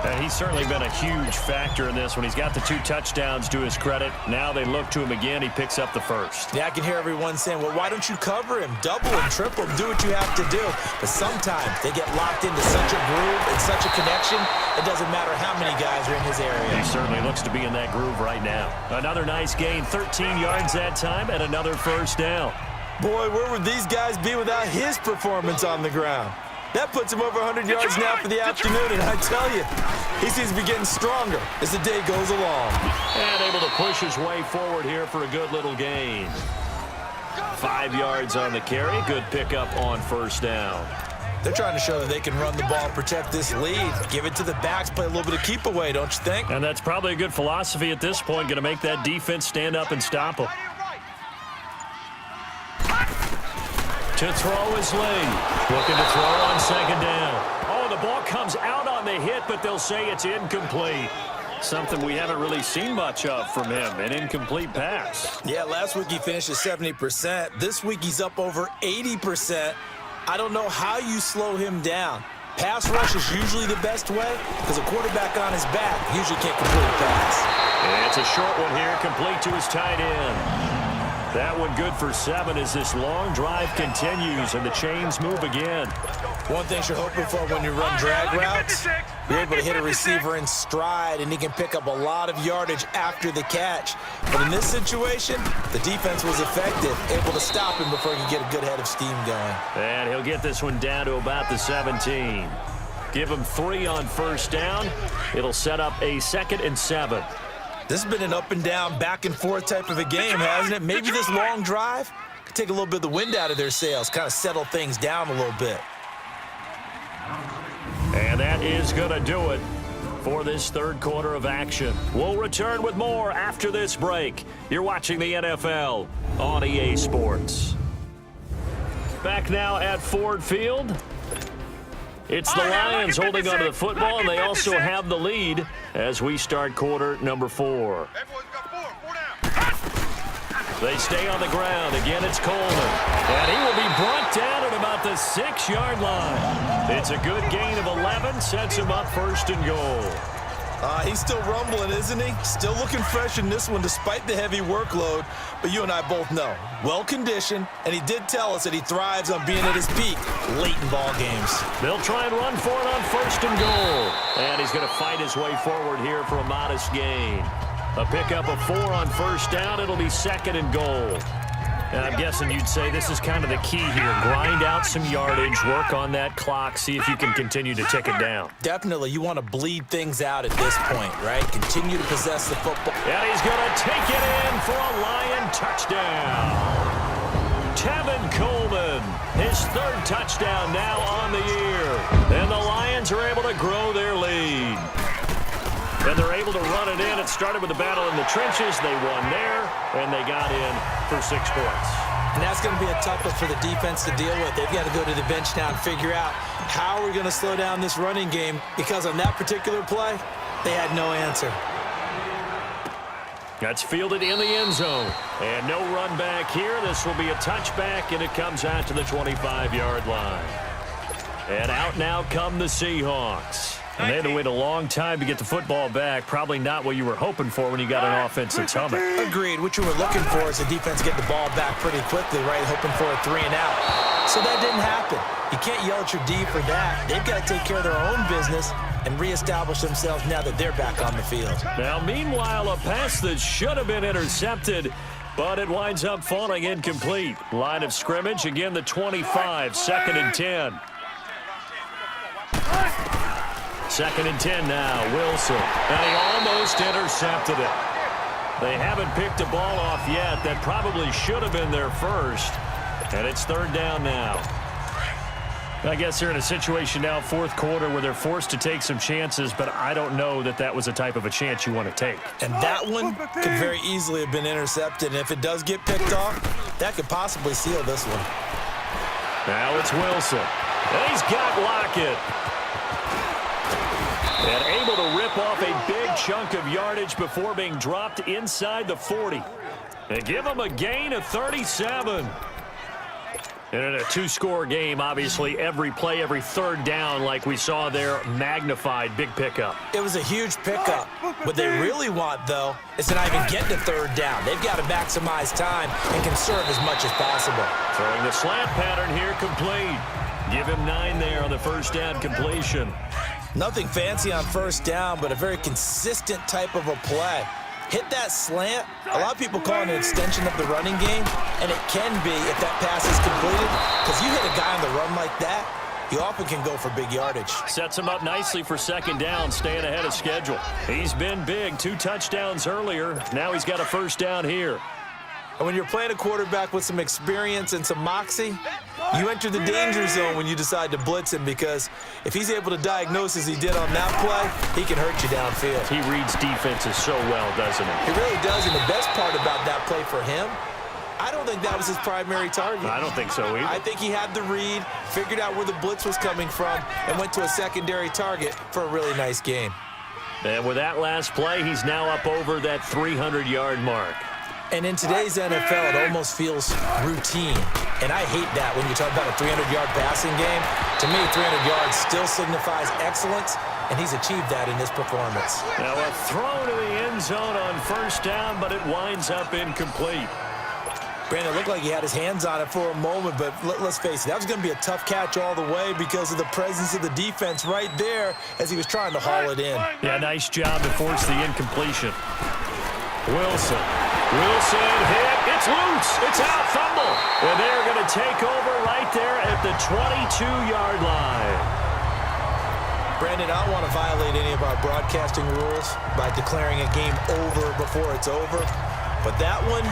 Speaker 2: And he's certainly been a huge factor in this when he's got the 2 touchdowns to his credit. Now they look to him again. He picks up the 1st.
Speaker 3: Yeah, I can hear everyone saying, well, why don't you cover him? Double him, triple him, do what you have to do. But sometimes they get locked into such a groove and such a connection, it doesn't matter how many guys are in his area.
Speaker 2: He certainly looks to be in that groove right now. Another nice gain, 13 yards that time, and another 1st down.
Speaker 3: Boy, where would these guys be without his performance on the ground? That puts him over 100 yards now for the afternoon, and I tell you, he seems to be getting stronger as the day goes along.
Speaker 2: And able to push his way forward here for a good little gain. 5 yards on the carry. Good pickup on 1st down.
Speaker 3: They're trying to show that they can run the ball and protect this lead. Give it to the backs, play a little bit of keep away, don't you think?
Speaker 2: And that's probably a good philosophy at this point, going to make that defense stand up and stop them. To throw is Lee. Looking to throw on second down. Oh, the ball comes out on the hit, but they'll say it's incomplete. Something we haven't really seen much of from him, an incomplete pass.
Speaker 3: Yeah, last week he finished at 70%. This week he's up over 80%. I don't know how you slow him down. Pass rush is usually the best way because a quarterback on his back usually can't complete a pass.
Speaker 2: And it's a short one here, complete to his tight end. That one good for 7 as this long drive continues and the chains move again.
Speaker 3: One thing you're hoping for when you run drag routes, you're able to hit a receiver in stride and he can pick up a lot of yardage after the catch. But in this situation, the defense was effective, able to stop him before he could get a good head of steam going.
Speaker 2: And he'll get this one down to about the 17. Give him 3 on 1st down. It'll set up a 2nd and 7.
Speaker 3: This has been an up and down, back and forth type of a game, hasn't it? Maybe this long drive could take a little bit of the wind out of their sails, kind of settle things down a little bit.
Speaker 2: And that is going to do it for this third quarter of action. We'll return with more after this break. You're watching the NFL on EA Sports. Back now at Ford Field. It's the Lions holding onto the football, and they also have the lead as we start quarter number 4. They stay on the ground. Again, it's Coleman. And he will be brought down at about the 6-yard line. It's a good gain of 11, sets him up 1st and goal.
Speaker 3: He's still rumbling, isn't he? Still looking fresh in this one despite the heavy workload. But you and I both know, well-conditioned, and he did tell us that he thrives on being at his peak late in ball games.
Speaker 2: They'll try and run for it on 1st and goal. And he's going to fight his way forward here for a modest gain. A pickup of 4 on 1st down. It'll be 2nd and goal. And I'm guessing you'd say this is kind of the key here. Grind out some yardage, work on that clock, see if you can continue to tick it down.
Speaker 3: Definitely. You want to bleed things out at this point, right? Continue to possess the football.
Speaker 2: And he's going to take it in for a Lion touchdown. Tevin Coleman, his 3rd touchdown now on the year. And the Lions are able to grow their lead. And they're able to run it in. It started with a battle in the trenches. They won there, and they got in for 6 points.
Speaker 3: And that's going to be a tough one for the defense to deal with. They've got to go to the bench now and figure out how are we going to slow down this running game, because on that particular play, they had no answer.
Speaker 2: That's fielded in the end zone. And no run back here. This will be a touchback, and it comes out to the 25-yard line. And out now come the Seahawks. And they had to wait a long time to get the football back. Probably not what you were hoping for when you got an offense that's humming.
Speaker 3: Agreed. What you were looking for is the defense get the ball back pretty quickly, right? Hoping for a 3 and out. So that didn't happen. You can't yell at your D for that. They've got to take care of their own business and reestablish themselves now that they're back on the field.
Speaker 2: Now, meanwhile, a pass that should have been intercepted, but it winds up falling incomplete. Line of scrimmage, again the 25, 2nd and 10. 2nd and 10 now, Wilson. And he almost intercepted it. They haven't picked a ball off yet. That probably should have been their first. And it's 3rd down now. I guess they're in a situation now, 4th quarter, where they're forced to take some chances, but I don't know that that was a type of a chance you want to take.
Speaker 3: And that one could very easily have been intercepted. And if it does get picked off, that could possibly seal this one.
Speaker 2: Now it's Wilson. And he's got Lockett. And able to rip off a big chunk of yardage before being dropped inside the 40. They give him a gain of 37. And in a 2-score game, obviously, every play, every 3rd down, like we saw there, magnified, big pickup.
Speaker 3: It was a huge pickup. What they really want, though, is to not even get to 3rd down. They've got to maximize time and conserve as much as possible.
Speaker 2: Throwing the slant pattern here, complete. Give him 9 there on the 1st down completion.
Speaker 3: Nothing fancy on 1st down, but a very consistent type of a play. Hit that slant. A lot of people call it an extension of the running game, and it can be if that pass is completed, because you hit a guy on the run like that, you often can go for big yardage.
Speaker 2: Sets him up nicely for 2nd down, staying ahead of schedule. He's been big, 2 touchdowns earlier. Now he's got a 1st down here.
Speaker 3: And when you're playing a quarterback with some experience and some moxie, you enter the danger zone when you decide to blitz him, because if he's able to diagnose as he did on that play, he can hurt you downfield.
Speaker 2: He reads defenses so well, doesn't he?
Speaker 3: He really does, and the best part about that play for him, I don't think that was his primary target.
Speaker 2: I don't think so either.
Speaker 3: I think he had the read, figured out where the blitz was coming from, and went to a secondary target for a really nice game.
Speaker 2: And with that last play, he's now up over that 300-yard mark.
Speaker 3: And in today's NFL, it almost feels routine. And I hate that when you talk about a 300-yard passing game. To me, 300 yards still signifies excellence, and he's achieved that in this performance.
Speaker 2: Now a throw to the end zone on 1st down, but it winds up incomplete.
Speaker 3: Brandon, it looked like he had his hands on it for a moment, but let's face it, that was going to be a tough catch all the way because of the presence of the defense right there as he was trying to haul it in.
Speaker 2: Yeah, nice job to force the incompletion. Wilson hit. It's loose. It's out. Fumble. And they're going to take over right there at the 22-yard line.
Speaker 3: Brandon, I don't want to violate any of our broadcasting rules by declaring a game over before it's over, but that one,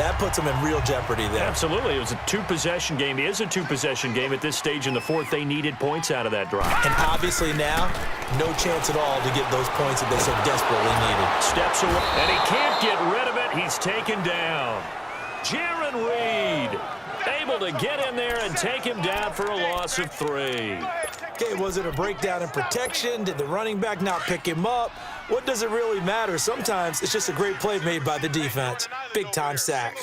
Speaker 3: that puts them in real jeopardy there.
Speaker 2: Absolutely. It was a 2-possession game. It is a 2-possession game at this stage in the 4th. They needed points out of that drive.
Speaker 3: And obviously now, no chance at all to get those points that they so desperately needed.
Speaker 2: Steps away, and he can't get rid of it. He's taken down. Jaron Reed able to get in there and take him down for a loss of 3.
Speaker 3: Okay, was it a breakdown in protection? Did the running back not pick him up? What does it really matter? Sometimes it's just a great play made by the defense. Big-time sack.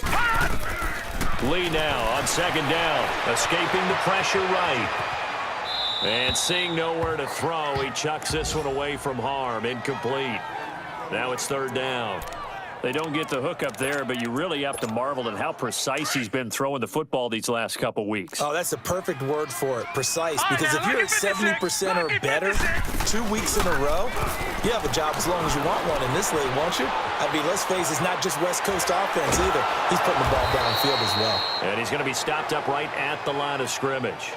Speaker 2: Lee now on 2nd down, escaping the pressure right. And seeing nowhere to throw, he chucks this one away from harm. Incomplete. Now it's 3rd down. They don't get the hook up there, but you really have to marvel at how precise he's been throwing the football these last couple weeks.
Speaker 3: Oh, that's the perfect word for it, precise. Because if you're at 70% or better 2 weeks in a row, you have a job as long as you want one in this league, won't you? I mean, let's face it, it's not just West Coast offense either. He's putting the ball downfield as well.
Speaker 2: And he's going to be stopped up right at the line of scrimmage.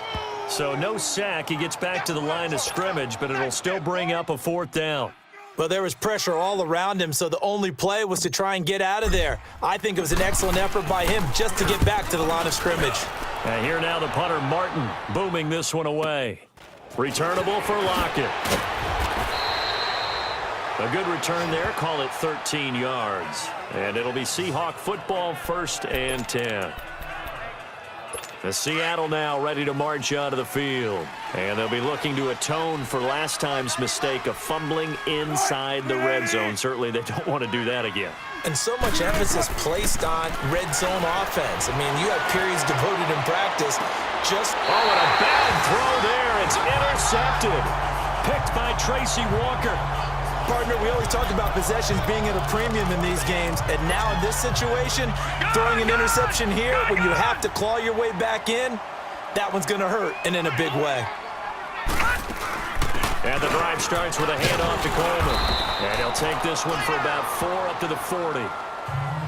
Speaker 2: So no sack. He gets back to the line of scrimmage, but it'll still bring up a 4th down.
Speaker 3: Well, there was pressure all around him, so the only play was to try and get out of there. I think it was an excellent effort by him just to get back to the line of scrimmage.
Speaker 2: And here now the punter, Martin, booming this one away. Returnable for Lockett. A good return there. Call it 13 yards. And it'll be Seahawk football, 1st and 10. The Seattle now ready to march onto the field. And they'll be looking to atone for last time's mistake of fumbling inside the red zone. Certainly they don't want to do that again.
Speaker 3: And so much emphasis placed on red zone offense. I mean, you have periods devoted in practice just...
Speaker 2: Oh, and a bad throw there. It's intercepted. Picked by Tracy Walker.
Speaker 3: Partner, we always talk about possessions being at a premium in these games, and now in this situation, throwing an interception here when you have to claw your way back in, that one's going to hurt, and in a big way.
Speaker 2: And the drive starts with a handoff to Coleman. And he'll take this one for about 4 up to the 40.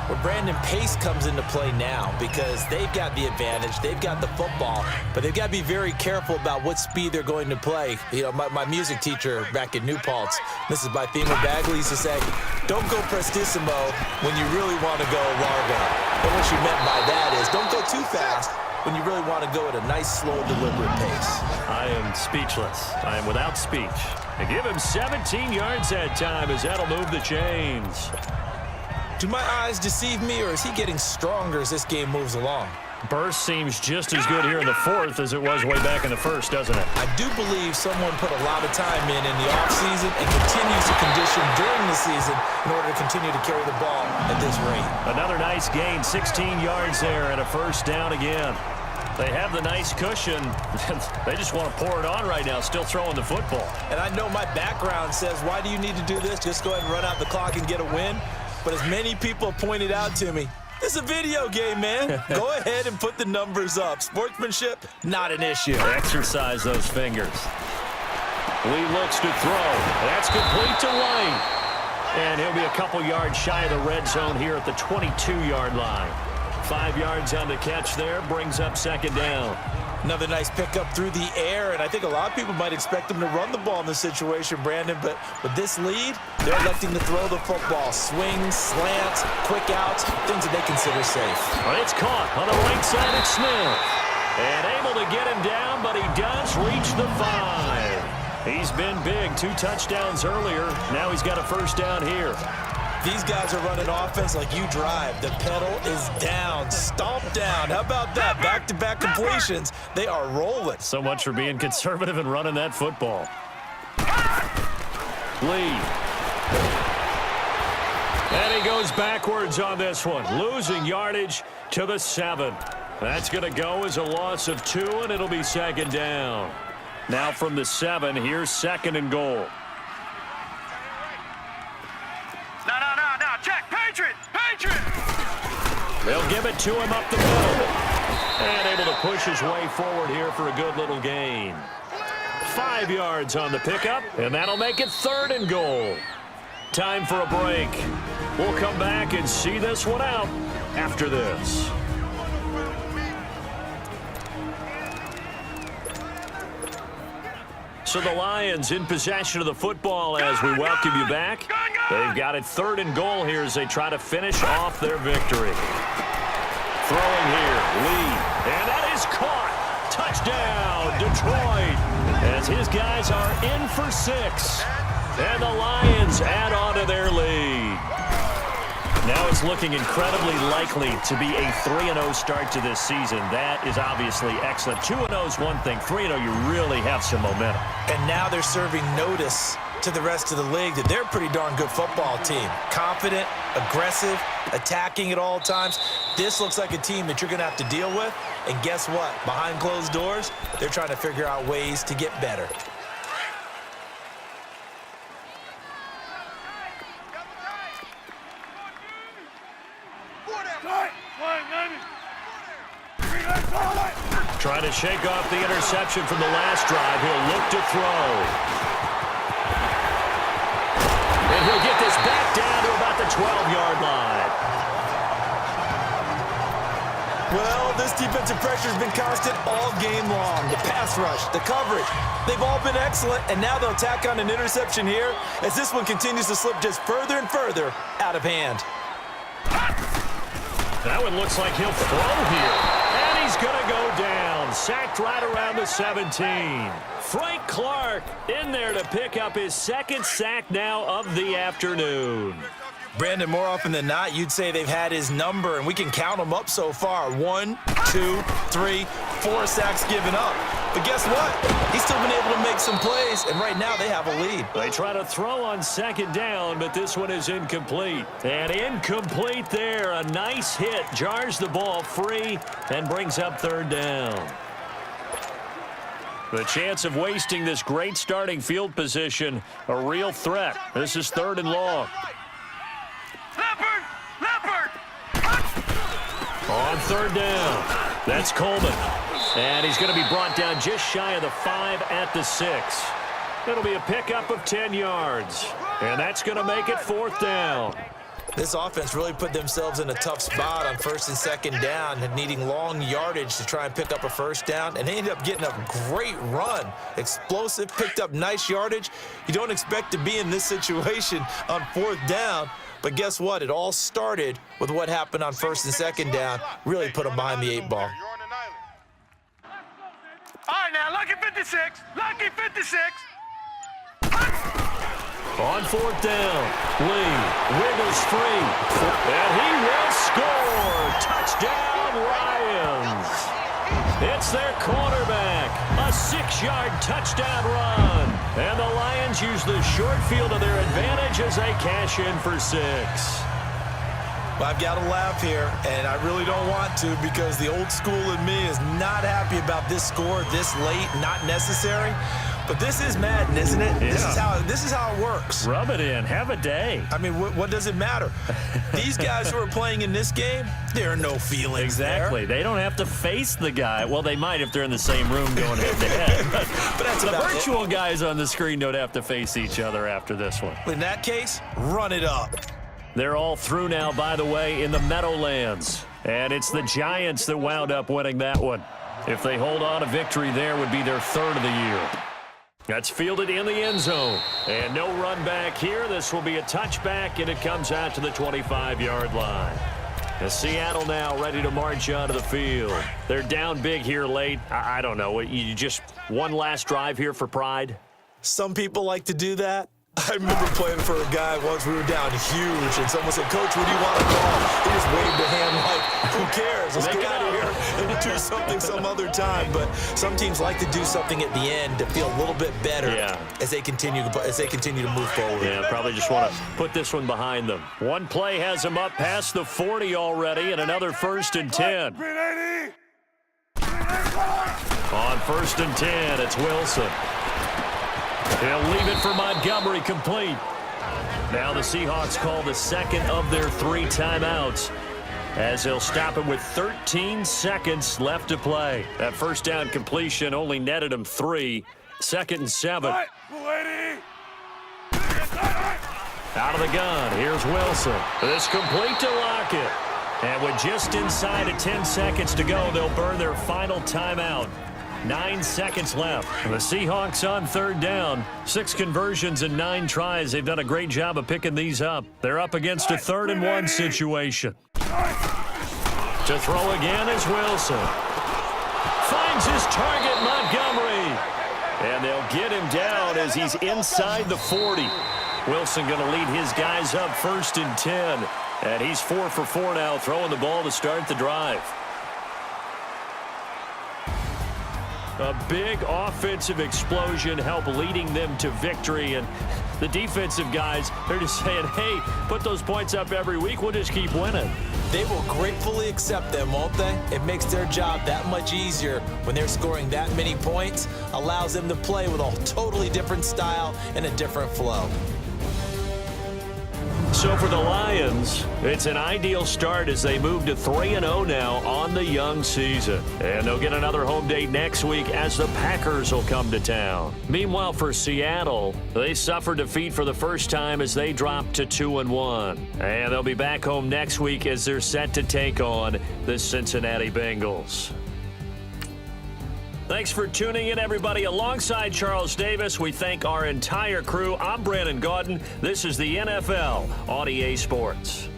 Speaker 3: Well, Brandon, pace comes into play now because they've got the advantage. They've got the football, but they've got to be very careful about what speed they're going to play. You know, my music teacher back in New Paltz, Mrs. Bythema Bagley, used to say, don't go prestissimo when you really want to go largo. And what she meant by that is don't go too fast when you really want to go at a nice, slow, deliberate pace.
Speaker 2: I am speechless. I am without speech. They give him 17 yards that time as that'll move the chains.
Speaker 3: Do my eyes deceive me, or is he getting stronger as this game moves along?
Speaker 2: Burst seems just as good here in the fourth as it was way back in the first, doesn't it?
Speaker 3: I do believe someone put a lot of time in the offseason and continues to condition during the season in order to continue to carry the ball at this rate.
Speaker 2: Another nice gain, 16 yards there, and a first down again. They have the nice cushion. They just want to pour it on right now, still throwing the football.
Speaker 3: And I know my background says, why do you need to do this? Just go ahead and run out the clock and get a win. But as many people pointed out to me, it's a video game, man. Go ahead and put the numbers up. Sportsmanship, not an issue.
Speaker 2: Exercise those fingers. Lee looks to throw. That's complete to White. And he'll be a couple yards shy of the red zone here at the 22-yard line. 5 yards on the catch there, brings up second down.
Speaker 3: Another nice pickup through the air, and I think a lot of people might expect them to run the ball in this situation, Brandon, but with this lead, they're electing to throw the football. Swings, slants, quick outs, things that they consider safe.
Speaker 2: But it's caught on the right side of Smith. And able to get him down, but he does reach the 5. He's been big, 2 touchdowns earlier. Now he's got a first down here.
Speaker 3: These guys are running offense like you drive. The pedal is down, stomp down. How about that? Back-to-back completions. They are rolling.
Speaker 2: So much for being conservative and running that football. Lee. And he goes backwards on this one, losing yardage to the 7. That's going to go as a loss of 2, and it'll be second down. Now from the 7, here's second and goal.
Speaker 5: No, check, Patriot, Patriot!
Speaker 2: They'll give it to him up the middle. And able to push his way forward here for a good little gain. 5 yards on the pickup, and that'll make it third and goal. Time for a break. We'll come back and see this one out after this. So the Lions in possession of the football as we welcome you back. They've got it third and goal here as they try to finish off their victory. Throwing here, Lee, and that is caught. Touchdown, Detroit, as his guys are in for 6. And the Lions add on to their lead. Now it's looking incredibly likely to be a 3-0 start to this season. That is obviously excellent. 2-0 is one thing. 3-0, you really have some momentum.
Speaker 3: And now they're serving notice to the rest of the league that they're a pretty darn good football team. Confident, aggressive, attacking at all times. This looks like a team that you're going to have to deal with. And guess what? Behind closed doors, they're trying to figure out ways to get better.
Speaker 2: Trying to shake off the interception from the last drive. He'll look to throw. And he'll get this back down to about the 12-yard line.
Speaker 3: Well, this defensive pressure has been constant all game long. The pass rush, the coverage, they've all been excellent, and now they'll tack on an interception here as this one continues to slip just further and further out of hand.
Speaker 2: That one looks like he'll throw here. And he's going to go down. Sacked right around the 17. Frank Clark in there to pick up his second sack now of the afternoon.
Speaker 3: Brandon, more often than not, you'd say they've had his number, and we can count them up so far. 1, 2, 3, 4 sacks given up. But guess what? He's still been able to make some plays, and right now they have a lead.
Speaker 2: They try to throw on second down, but this one is incomplete. And incomplete there. A nice hit. Jars the ball free and brings up third down. The chance of wasting this great starting field position, a real threat. This is third and long.
Speaker 5: Leopard!
Speaker 2: On third down, that's Coleman. And he's going to be brought down just shy of the 5 at the 6. It'll be a pickup of 10 yards. And that's going to make it 4th down.
Speaker 3: This offense really put themselves in a tough spot on 1st and 2nd down and needing long yardage to try and pick up a 1st down. And they ended up getting a great run. Explosive, picked up nice yardage. You don't expect to be in this situation on 4th down. But guess what? It all started with what happened on 1st and 2nd down. Really put them behind the 8 ball.
Speaker 5: All right, now, lucky 56. Lucky 56.
Speaker 2: On 4th down, Lee wiggles free, and he will score. Touchdown, Lions. It's their quarterback, a 6-yard touchdown run. And the Lions use the short field to their advantage as they cash in for 6.
Speaker 3: Well, I've got to laugh here, and I really don't want to because the old school in me is not happy about this score this late, not necessary. But this is Madden, isn't it?
Speaker 2: Yeah.
Speaker 3: This is how it works.
Speaker 2: Rub it in. Have a day.
Speaker 3: I mean, what does it matter? These guys who are playing in this game, there are no feelings
Speaker 2: Exactly.
Speaker 3: there.
Speaker 2: They don't have to face the guy. Well, they might if they're in the same room going head-to-head.
Speaker 3: But that's
Speaker 2: the
Speaker 3: about
Speaker 2: virtual guys on the screen don't have to face each other after this one.
Speaker 3: In that case, run it up.
Speaker 2: They're all through now, by the way, in the Meadowlands. And it's the Giants that wound up winning that one. If they hold on, a victory there would be their 3rd of the year. That's fielded in the end zone. And no run back here. This will be a touchback, and it comes out to the 25-yard line. As Seattle now ready to march onto the field. They're down big here late. I don't know. You just one last drive here for pride?
Speaker 3: Some people like to do that. I remember playing for a guy once. We were down huge, and someone said, "Coach, what do you want to call?" He just waved a hand like, "Who cares? Let's get out of here and do something some other time." But some teams like to do something at the end to feel a little bit better as they continue to move forward.
Speaker 2: Yeah, probably just want to put this one behind them. One play has them up past the 40 already, and another 1st and 10. On 1st and 10, it's Wilson. He'll leave it for Montgomery, complete. Now the Seahawks call the 2nd of their 3 timeouts as they'll stop him with 13 seconds left to play. That 1st down completion only netted him 3. 2nd and 7. Out of the gun, here's Wilson. This complete to Lockett. And with just inside of 10 seconds to go, they'll burn their final timeout. 9 seconds left. The Seahawks on 3rd down. 6 conversions and 9 tries. They've done a great job of picking these up. They're up against a 3rd and 1 situation. To throw again is Wilson. Finds his target, Montgomery. And they'll get him down as he's inside the 40. Wilson going to lead his guys up 1st and 10. And he's 4 for 4 now, throwing the ball to start the drive. A big offensive explosion helped leading them to victory. And the defensive guys, they're just saying, hey, put those points up every week. We'll just keep winning.
Speaker 3: They will gratefully accept them, won't they? It makes their job that much easier when they're scoring that many points. Allows them to play with a totally different style and a different flow.
Speaker 2: So for the Lions, it's an ideal start as they move to 3-0 now on the young season. And they'll get another home date next week as the Packers will come to town. Meanwhile, for Seattle, they suffered defeat for the first time as they dropped to 2-1. And they'll be back home next week as they're set to take on the Cincinnati Bengals. Thanks for tuning in, everybody. Alongside Charles Davis, we thank our entire crew. I'm Brandon Gaudin. This is the NFL on EA Sports.